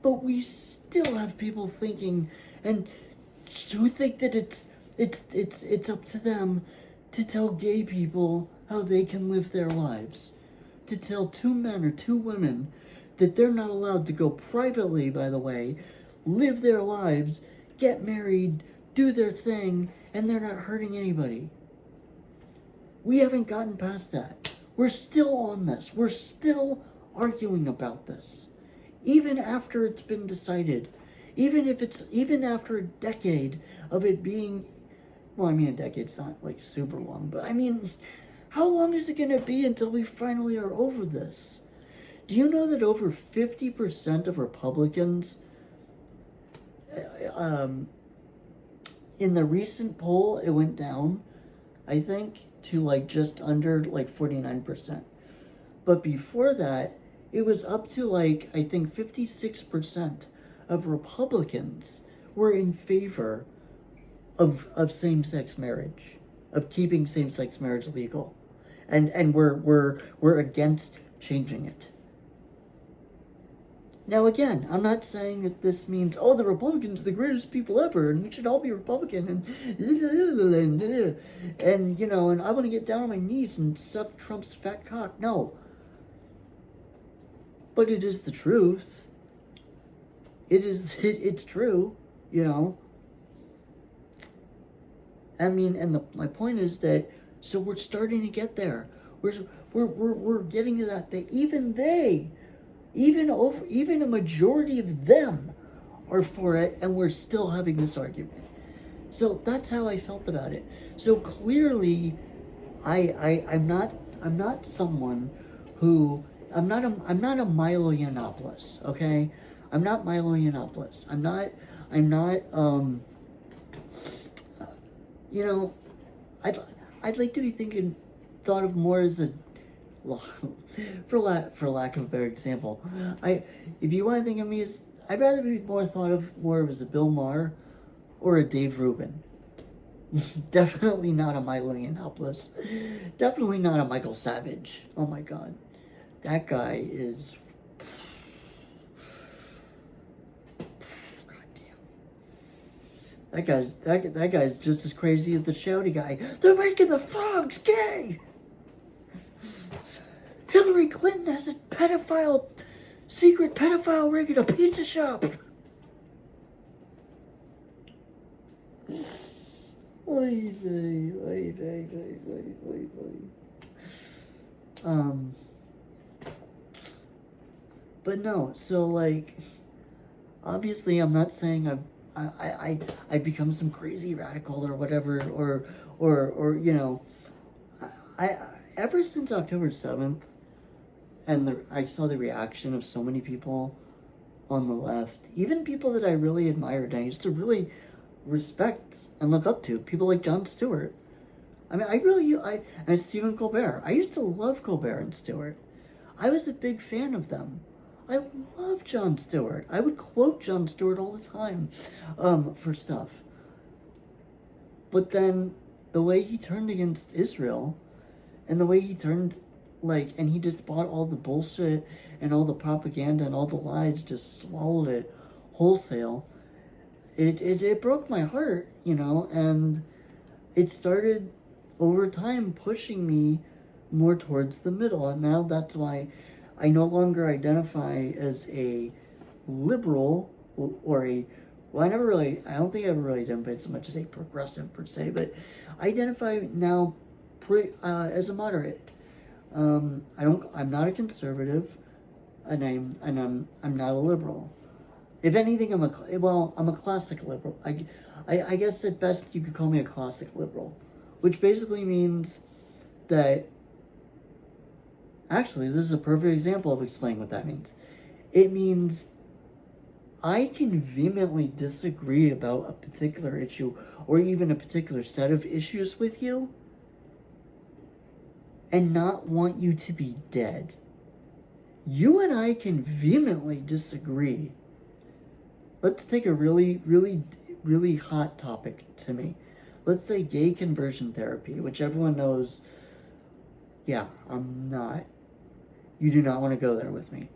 [SPEAKER 1] But we still have people thinking and who think that it's up to them to tell gay people how they can live their lives. To tell two men or two women that they're not allowed to go privately, by the way, live their lives, get married, do their thing, and they're not hurting anybody. We haven't gotten past that. We're still on this. We're still arguing about this. Even after it's been decided. Even after a decade of it being, well, I mean, a decade's not like super long, but I mean, how long is it going to be until we finally are over this? Do you know that over 50% of Republicans, in the recent poll, it went down, I think, to like just under like 49%. But before that, it was up to like, I think 56% of Republicans were in favor of same-sex marriage, of keeping same-sex marriage legal. And we're against changing it. Now again, I'm not saying that this means, oh, the Republicans are the greatest people ever, and we should all be Republican, and you know, and I want to get down on my knees and suck Trump's fat cock. No. But it is the truth. It's true, you know. I mean, and my point is that, so we're starting to get there. We're getting to that. Even a majority of them are for it, and we're still having this argument. So that's how I felt about it. So clearly, I'm not someone who I'm not a Milo Yiannopoulos, okay? I'm not Milo Yiannopoulos. I'm not you know, I'd like to be thought of more as a, for lack of a better example, if you want to think of me as, I'd rather be thought of as a Bill Maher or a Dave Rubin. Definitely not a Milo Yiannopoulos. Definitely not a Michael Savage. Oh my God, that guy is. That guy's just as crazy as the shouty guy. They're making the frogs gay. Hillary Clinton has a secret pedophile ring at a pizza shop. But no, so like, obviously I'm not saying I've become some crazy radical or whatever, or you know, I ever since October 7th, and I saw the reaction of so many people on the left, even people that I really admired and I used to really respect and look up to, people like Jon Stewart. I mean, and Stephen Colbert. I used to love Colbert and Stewart. I was a big fan of them. I love Jon Stewart. I would quote Jon Stewart all the time for stuff. But then the way he turned against Israel, and the way he turned, like, and he just bought all the bullshit and all the propaganda and all the lies, just swallowed it wholesale. It broke my heart, you know, and it started over time pushing me more towards the middle. And now that's why I no longer identify as a liberal or I don't think I ever really identified so much as a progressive per se, but I identify now as a moderate. I'm not a conservative, and I'm not a liberal. If anything, I'm a classic liberal. I guess at best you could call me a classic liberal, which basically means that. Actually, this is a perfect example of explaining what that means. It means I can vehemently disagree about a particular issue or even a particular set of issues with you and not want you to be dead. You and I can vehemently disagree. Let's take a really, really, really hot topic to me. Let's say gay conversion therapy, which everyone knows, yeah, you do not want to go there with me.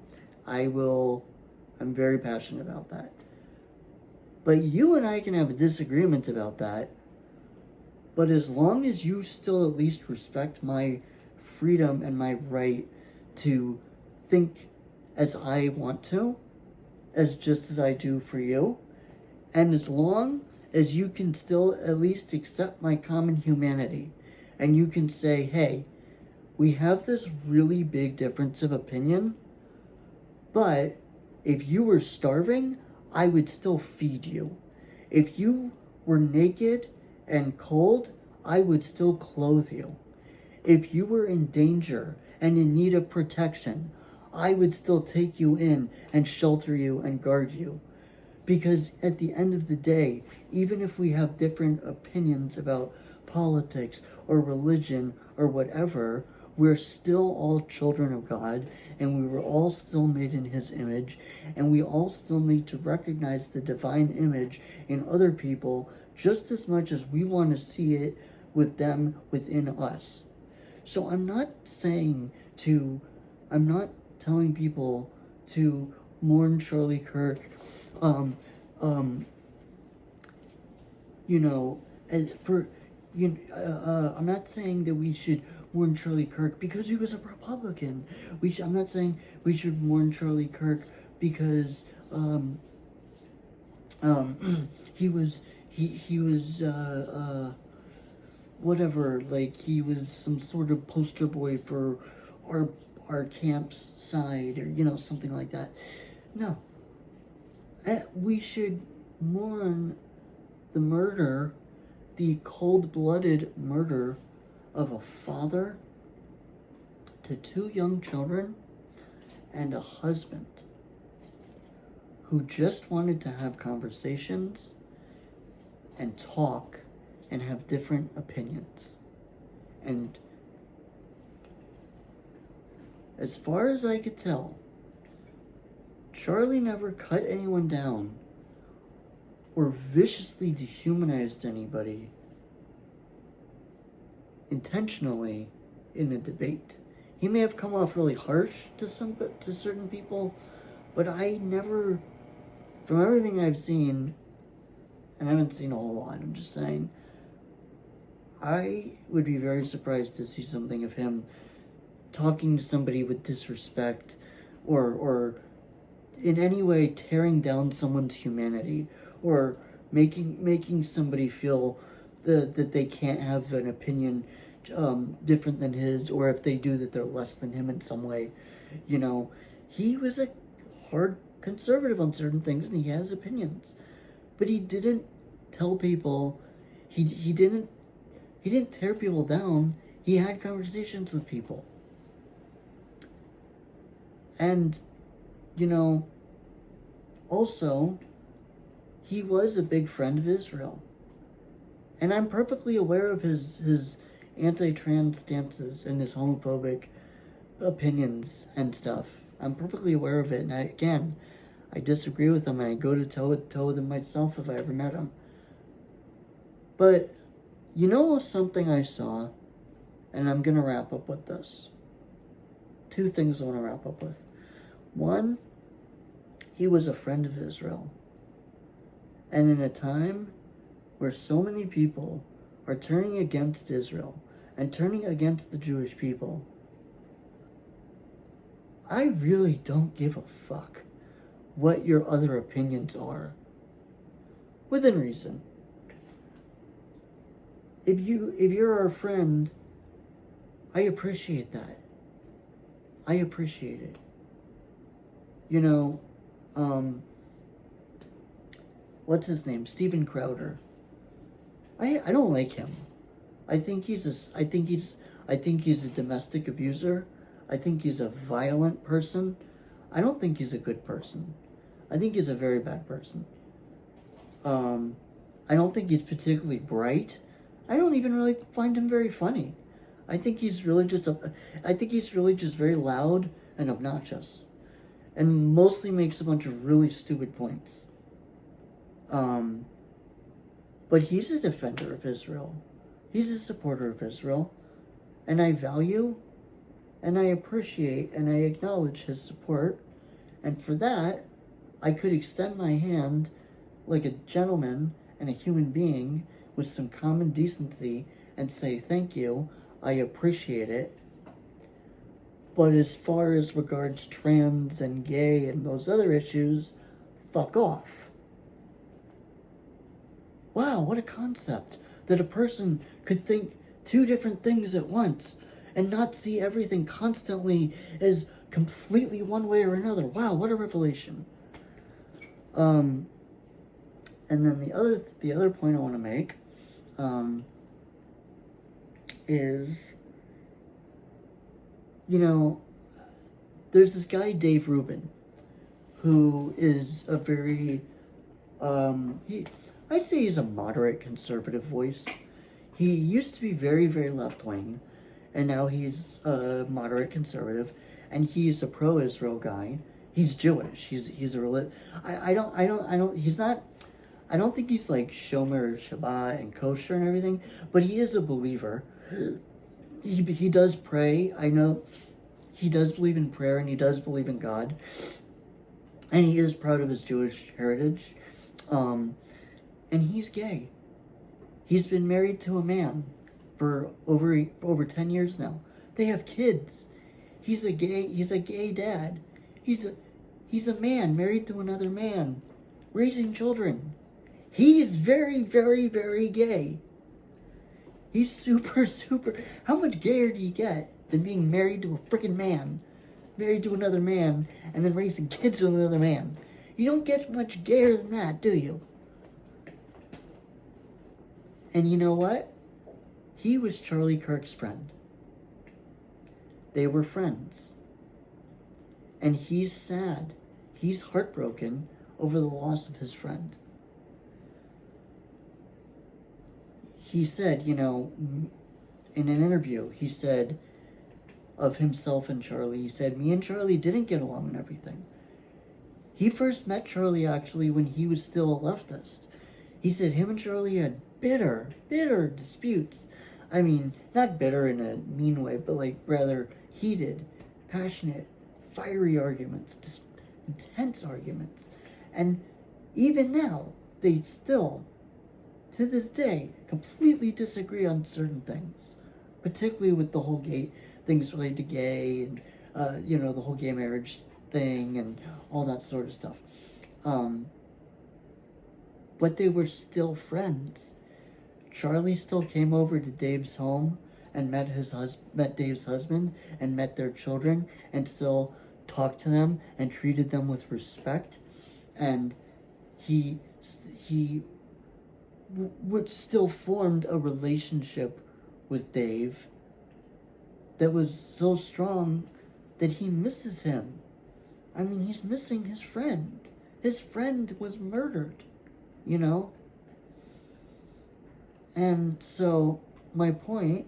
[SPEAKER 1] I'm very passionate about that. But you and I can have a disagreement about that. But as long as you still at least respect my freedom and my right to think as I want to, as just as I do for you, and as long as you can still at least accept my common humanity, and you can say, hey, we have this really big difference of opinion, but if you were starving, I would still feed you. If you were naked and cold, I would still clothe you. If you were in danger and in need of protection, I would still take you in and shelter you and guard you. Because at the end of the day, even if we have different opinions about politics or religion or whatever, we're still all children of God, and we were all still made in His image, and we all still need to recognize the divine image in other people just as much as we want to see it with them within us. So I'm not telling people to mourn Charlie Kirk, I'm not saying that we should mourn Charlie Kirk because he was a Republican. I'm not saying we should mourn Charlie Kirk because he was whatever, like he was some sort of poster boy for our camp's side or something like that. No. We should mourn the cold-blooded murder of a father to 2 young children and a husband who just wanted to have conversations and talk and have different opinions. And as far as I could tell, Charlie never cut anyone down or viciously dehumanized anybody intentionally in a debate. He may have come off really harsh to certain people, but I never, from everything I've seen, and I haven't seen a whole lot, I'm just saying, I would be very surprised to see something of him talking to somebody with disrespect or in any way tearing down someone's humanity or making somebody feel that they can't have an opinion different than his, or if they do, that they're less than him in some way. He was a hard conservative on certain things, and he has opinions, but he didn't tell people. He didn't tear people down. He had conversations with people, and also, he was a big friend of Israel. And I'm perfectly aware of his anti-trans stances and his homophobic opinions and stuff. I'm perfectly aware of it. And I disagree with him, and I go to toe with him myself if I ever met him. But, something I saw, and I'm going to wrap up with this. 2 things I want to wrap up with. 1, he was a friend of Israel. And in a time where so many people are turning against Israel and turning against the Jewish people, I really don't give a fuck what your other opinions are. Within reason. If you're our friend I appreciate that. I appreciate it. You know, what's his name? Steven Crowder. I don't like him. I think he's a domestic abuser. I think he's a violent person. I don't think he's a good person. I think he's a very bad person. I don't think he's particularly bright. I don't even really find him very funny. I think he's really just very loud and obnoxious, and mostly makes a bunch of really stupid points. But he's a defender of Israel. He's a supporter of Israel, and I value, and I appreciate, and I acknowledge his support. And for that, I could extend my hand like a gentleman and a human being with some common decency and say thank you. I appreciate it. But as far as regards trans and gay and those other issues, fuck off. Wow, what a concept. That a person could think two different things at once and not see everything constantly as completely one way or another. Wow, what a revelation. And then the other point I want to make is, you know, there's this guy, Dave Rubin, who is a very, I'd say he's a moderate conservative voice. He used to be very, very left-wing, and now he's a moderate conservative, and he's a pro-Israel guy. He's Jewish. He's a I don't think he's like Shomer Shabbat and kosher and everything, but he is a believer. He does pray. I know he does believe in prayer, and he does believe in God, and he is proud of his Jewish heritage. And he's gay. He's been married to a man for over 10 years now. They have kids. He's a gay dad. He's a man married to another man, raising children. He is very, very, very gay. He's super, super. How much gayer do you get than being married to a freaking man, married to another man, and then raising kids with another man? You don't get much gayer than that, do you? And you know what? He was Charlie Kirk's friend. They were friends. And he's sad. He's heartbroken over the loss of his friend. He said, you know, in an interview, he said of himself and Charlie, he said, me and Charlie didn't get along and everything. He first met Charlie actually when he was still a leftist. He said him and Charlie had bitter disputes. I mean, not bitter in a mean way, but like rather heated, passionate, fiery arguments, just intense arguments. And even now, they still, to this day, completely disagree on certain things, particularly with the whole gay things related to gay and the whole gay marriage thing and all that sort of stuff. But they were still friends. Charlie still came over to Dave's home and met Dave's husband and met their children and still talked to them and treated them with respect. And he still formed a relationship with Dave that was so strong that he misses him. I mean, he's missing his friend. His friend was murdered, you know? And so, my point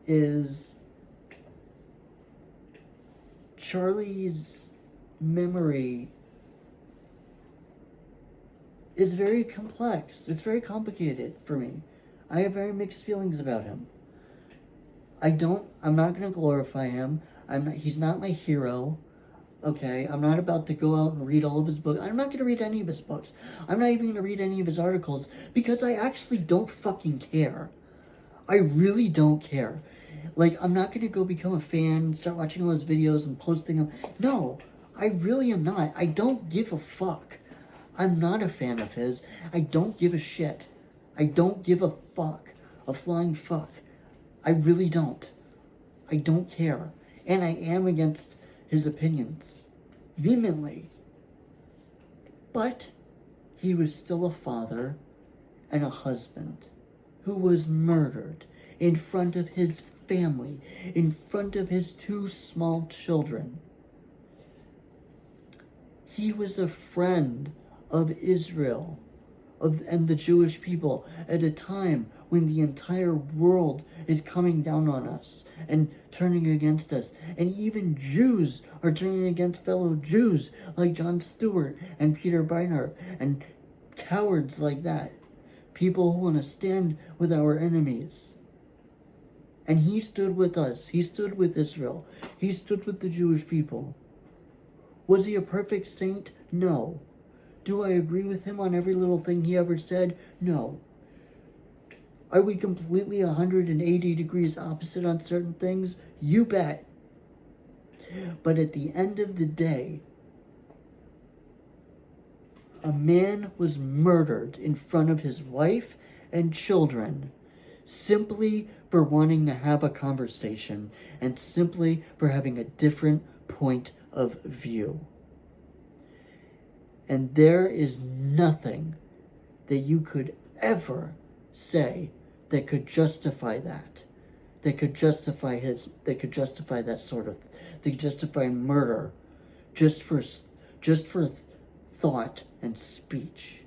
[SPEAKER 1] is, Charlie's memory is very complex. It's very complicated for me. I have very mixed feelings about him. I'm not going to glorify him. He's not my hero. Okay, I'm not about to go out and read all of his books. I'm not going to read any of his books. I'm not even going to read any of his articles because I actually don't fucking care. I really don't care. Like, I'm not going to go become a fan, start watching all his videos and posting them. No, I really am not. I don't give a fuck. I'm not a fan of his. I don't give a shit. I don't give a fuck. A flying fuck. I really don't. I don't care. And I am against his opinions. Vehemently. But he was still a father and a husband who was murdered in front of his family, in front of his 2 small children. He was a friend of Israel and the Jewish people at a time when the entire world is coming down on us and turning against us. And even Jews are turning against fellow Jews like John Stewart and Peter Beinart and cowards like that. People who want to stand with our enemies. And he stood with us. He stood with Israel. He stood with the Jewish people. Was he a perfect saint? No. Do I agree with him on every little thing he ever said? No. Are we completely 180 degrees opposite on certain things? You bet. But at the end of the day, a man was murdered in front of his wife and children simply for wanting to have a conversation and simply for having a different point of view. And there is nothing that you could ever say that could justify that. That could justify that sort of, that could justify murder just for thought and speech.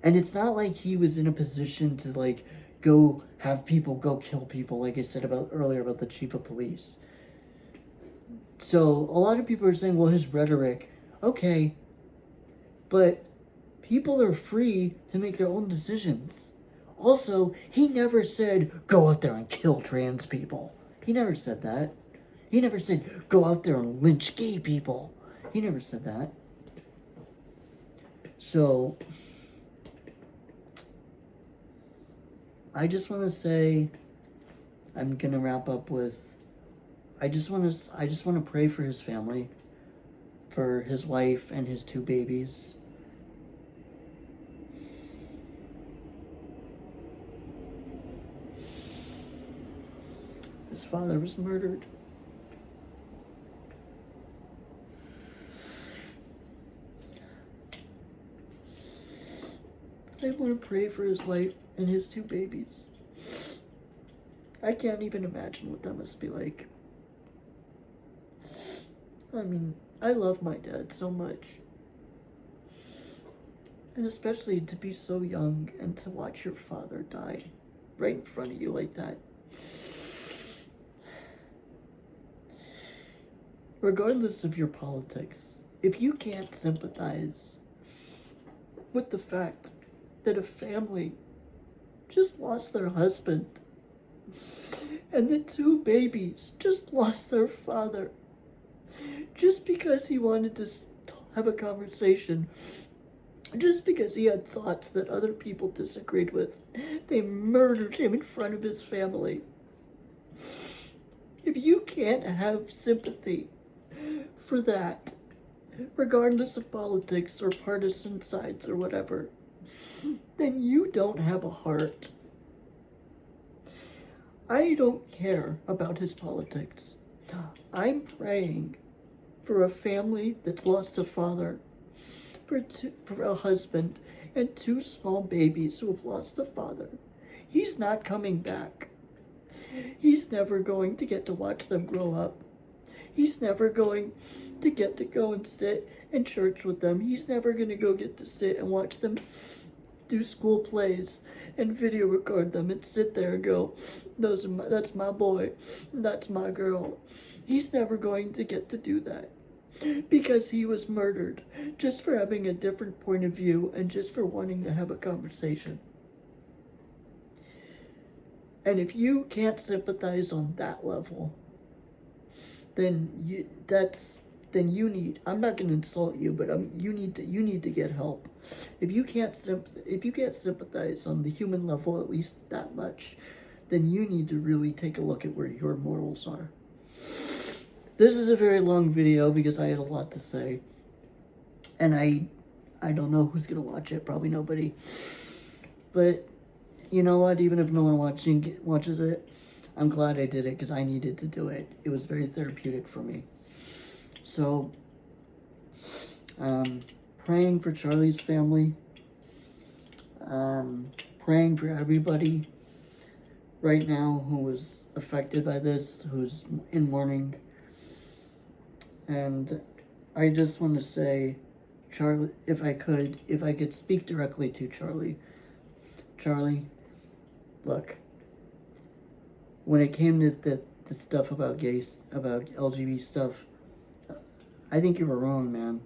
[SPEAKER 1] And it's not like he was in a position to like go have people go kill people, like I said earlier about the chief of police. So a lot of people are saying, well, his rhetoric, okay, but people are free to make their own decisions. Also, he never said, go out there and kill trans people. He never said that. He never said, go out there and lynch gay people. He never said that. So, I just want to say, I'm going to wrap up with, I just want to pray for his family, for his wife and his 2 babies. His father was murdered. I want to pray for his wife and his 2 babies. I can't even imagine what that must be like. I mean, I love my dad so much. And especially to be so young and to watch your father die right in front of you like that. Regardless of your politics, if you can't sympathize with the fact that a family just lost their husband and the 2 babies just lost their father just because he wanted to have a conversation, just because he had thoughts that other people disagreed with, they murdered him in front of his family. If you can't have sympathy for that, regardless of politics or partisan sides or whatever, then you don't have a heart. I don't care about his politics. I'm praying for a family that's lost a father, for a husband, and 2 small babies who have lost a father. He's not coming back. He's never going to get to watch them grow up. He's never going to get to go and sit in church with them. He's never going to get to sit and watch them do school plays and video record them and sit there and go, that's my boy, that's my girl. He's never going to get to do that because he was murdered just for having a different point of view and just for wanting to have a conversation. And if you can't sympathize on that level, then you need, I'm not going to insult you, but you need to get help. If you can't sympathize on the human level at least that much, then you need to really take a look at where your morals are. This is a very long video because I had a lot to say, and I don't know who's going to watch it, probably nobody. But you know what, even if no one watches it, I'm glad I did it because I needed to do it. It was very therapeutic for me. So, praying for Charlie's family, praying for everybody right now who was affected by this, who's in mourning. And I just want to say, Charlie, if I could speak directly to Charlie, look, when it came to the stuff about gays, about LGBT stuff, I think you were wrong, man.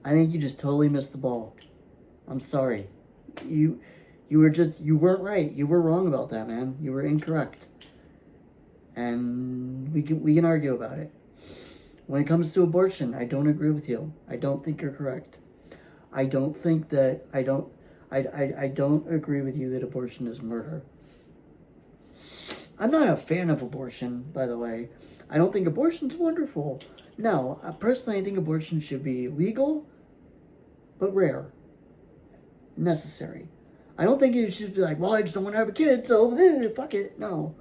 [SPEAKER 1] I think you just totally missed the ball. I'm sorry. You weren't right. You were wrong about that, man. You were incorrect. And we can argue about it. When it comes to abortion, I don't agree with you. I don't think you're correct. I don't agree with you that abortion is murder. I'm not a fan of abortion, by the way. I don't think abortion's wonderful. No, personally, I think abortion should be legal, but rare. Necessary. I don't think you should be like, well, I just don't want to have a kid, so fuck it. No,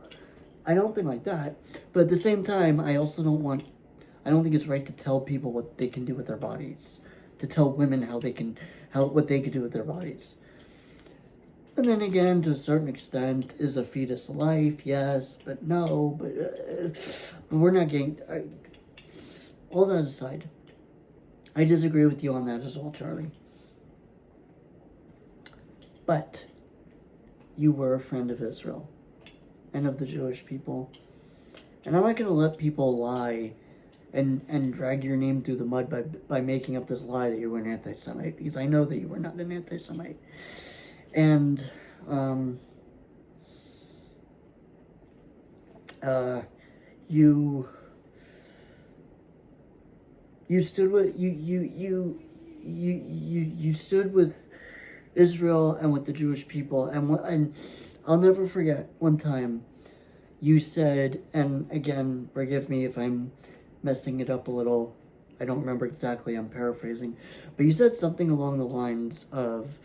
[SPEAKER 1] I don't think like that. But at the same time, I don't think it's right to tell people what they can do with their bodies. To tell women what they can do with their bodies. And then again, to a certain extent, is a fetus life? Yes, but no, but we're not getting... all that aside, I disagree with you on that as well, Charlie. But you were a friend of Israel and of the Jewish people. And I'm not going to let people lie and drag your name through the mud by making up this lie that you were an anti-Semite, because I know that you were not an anti-Semite. And you stood with you stood with Israel and with the Jewish people, and I'll never forget one time you said, and again, forgive me if I'm messing it up a little, I don't remember exactly, I'm paraphrasing, but you said something along the lines of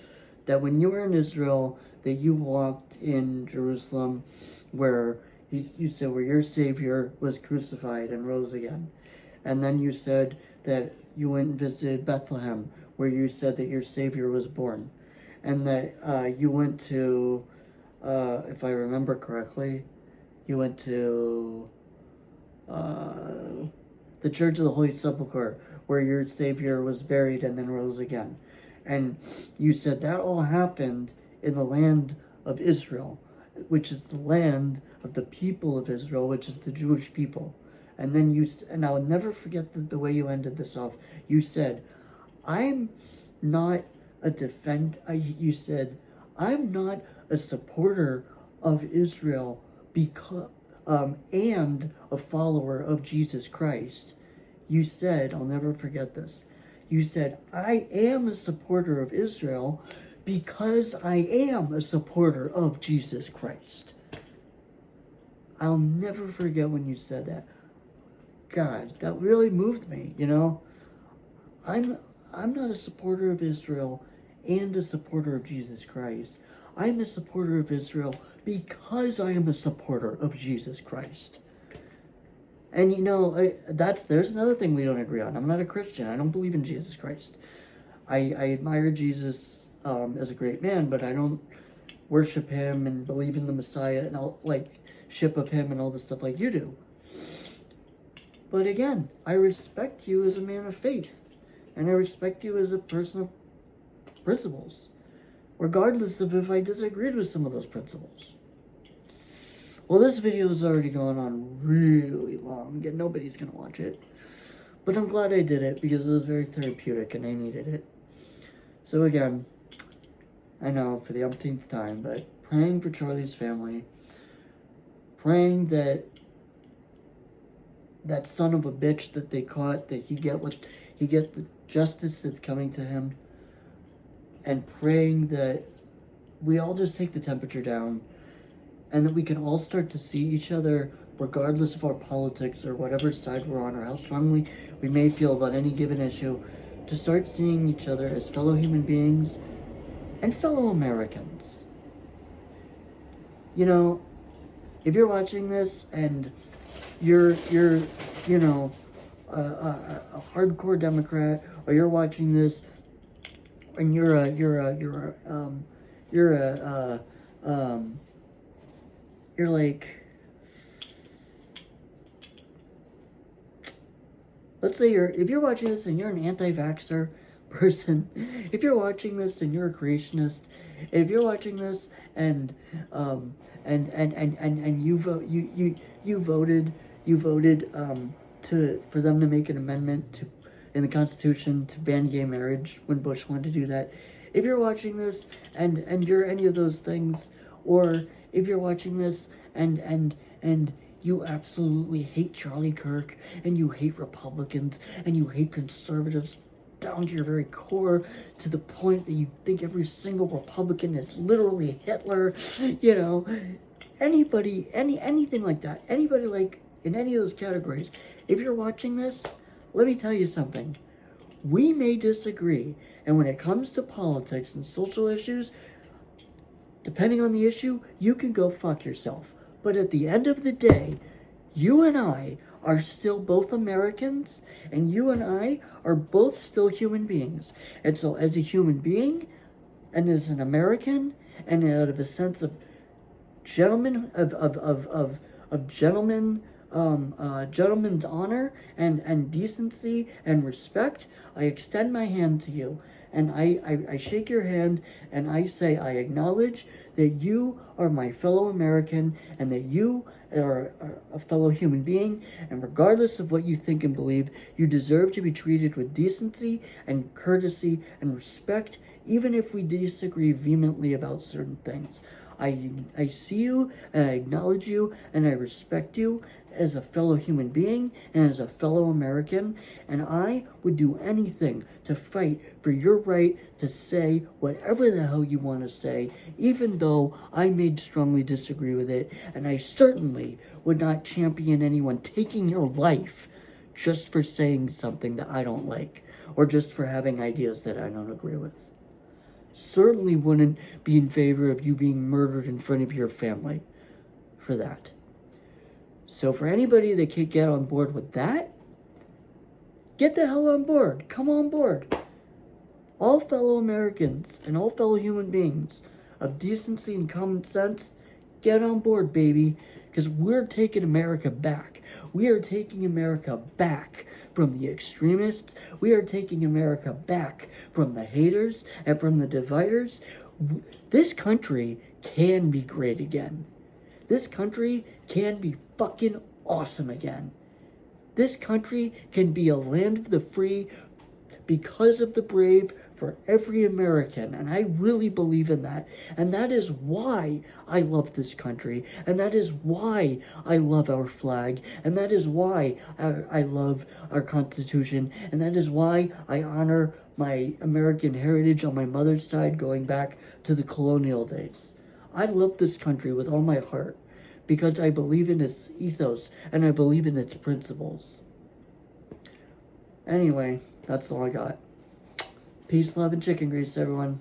[SPEAKER 1] that when you were in Israel, that you walked in Jerusalem where you said where your Savior was crucified and rose again. And then you said that you went and visited Bethlehem where you said that your Savior was born. And that you went to, if I remember correctly, you went to the Church of the Holy Sepulchre where your Savior was buried and then rose again. And you said that all happened in the land of Israel, which is the land of the people of Israel, which is the Jewish people. And then and I'll never forget the way you ended this off. You said, I'm not you said, I'm not a supporter of Israel because, and a follower of Jesus Christ. You said, I'll never forget this. You said, I am a supporter of Israel because I am a supporter of Jesus Christ. I'll never forget when you said that. God, that really moved me, you know? I'm not a supporter of Israel and a supporter of Jesus Christ. I'm a supporter of Israel because I am a supporter of Jesus Christ. And you know, there's another thing we don't agree on. I'm not a Christian. I don't believe in Jesus Christ. I admire Jesus as a great man, but I don't worship him and believe in the Messiah and all, ship of him and all this stuff like you do. But again, I respect you as a man of faith, and I respect you as a person of principles, regardless of if I disagreed with some of those principles. Well, this video has already gone on really long, and nobody's going to watch it. But I'm glad I did it, because it was very therapeutic, and I needed it. So again, I know, for the umpteenth time, but praying for Charlie's family, praying that that son of a bitch that they caught, that he get the justice that's coming to him, and praying that we all just take the temperature down, and that we can all start to see each other, regardless of our politics or whatever side we're on, or how strongly we may feel about any given issue, to start seeing each other as fellow human beings and fellow Americans. You know, if you're watching this and you're you know a hardcore Democrat, or you're watching this and you're like, let's say if you're watching this and you're an anti-vaxxer person, if you're watching this and you're a creationist, if you're watching this and you voted for them to make an amendment in the Constitution to ban gay marriage when Bush wanted to do that. If you're watching this and you're any of those things, or if you're watching this and you absolutely hate Charlie Kirk, and you hate Republicans, and you hate conservatives down to your very core, to the point that you think every single Republican is literally Hitler, you know, anybody, anything like that, anybody like in any of those categories, if you're watching this, let me tell you something. We may disagree, and when it comes to politics and social issues, depending on the issue, you can go fuck yourself. But at the end of the day, you and I are still both Americans, and you and I are both still human beings. And so as a human being, and as an American, and out of a sense of gentleman's honor and decency and respect, I extend my hand to you, and I shake your hand, and I say I acknowledge that you are my fellow American, and that you are a fellow human being, and regardless of what you think and believe, you deserve to be treated with decency and courtesy and respect, even if we disagree vehemently about certain things. I see you, and I acknowledge you, and I respect you as a fellow human being and as a fellow American, and I would do anything to fight for your right to say whatever the hell you want to say, even though I may strongly disagree with it, and I certainly would not champion anyone taking your life just for saying something that I don't like, or just for having ideas that I don't agree with. Certainly wouldn't be in favor of you being murdered in front of your family for that. So for anybody that can't get on board with that, get the hell on board. Come on board. All fellow Americans and all fellow human beings of decency and common sense, get on board, baby, because we're taking America back. We are taking America back from the extremists. We are taking America back from the haters and from the dividers. This country can be great again. This country can be fucking awesome again. This country can be a land of the free because of the brave for every American, and I really believe in that. And that is why I love this country, and that is why I love our flag, and that is why I love our Constitution, and that is why I honor my American heritage on my mother's side going back to the colonial days. I love this country with all my heart because I believe in its ethos and I believe in its principles. Anyway, that's all I got. Peace, love, and chicken grease, everyone.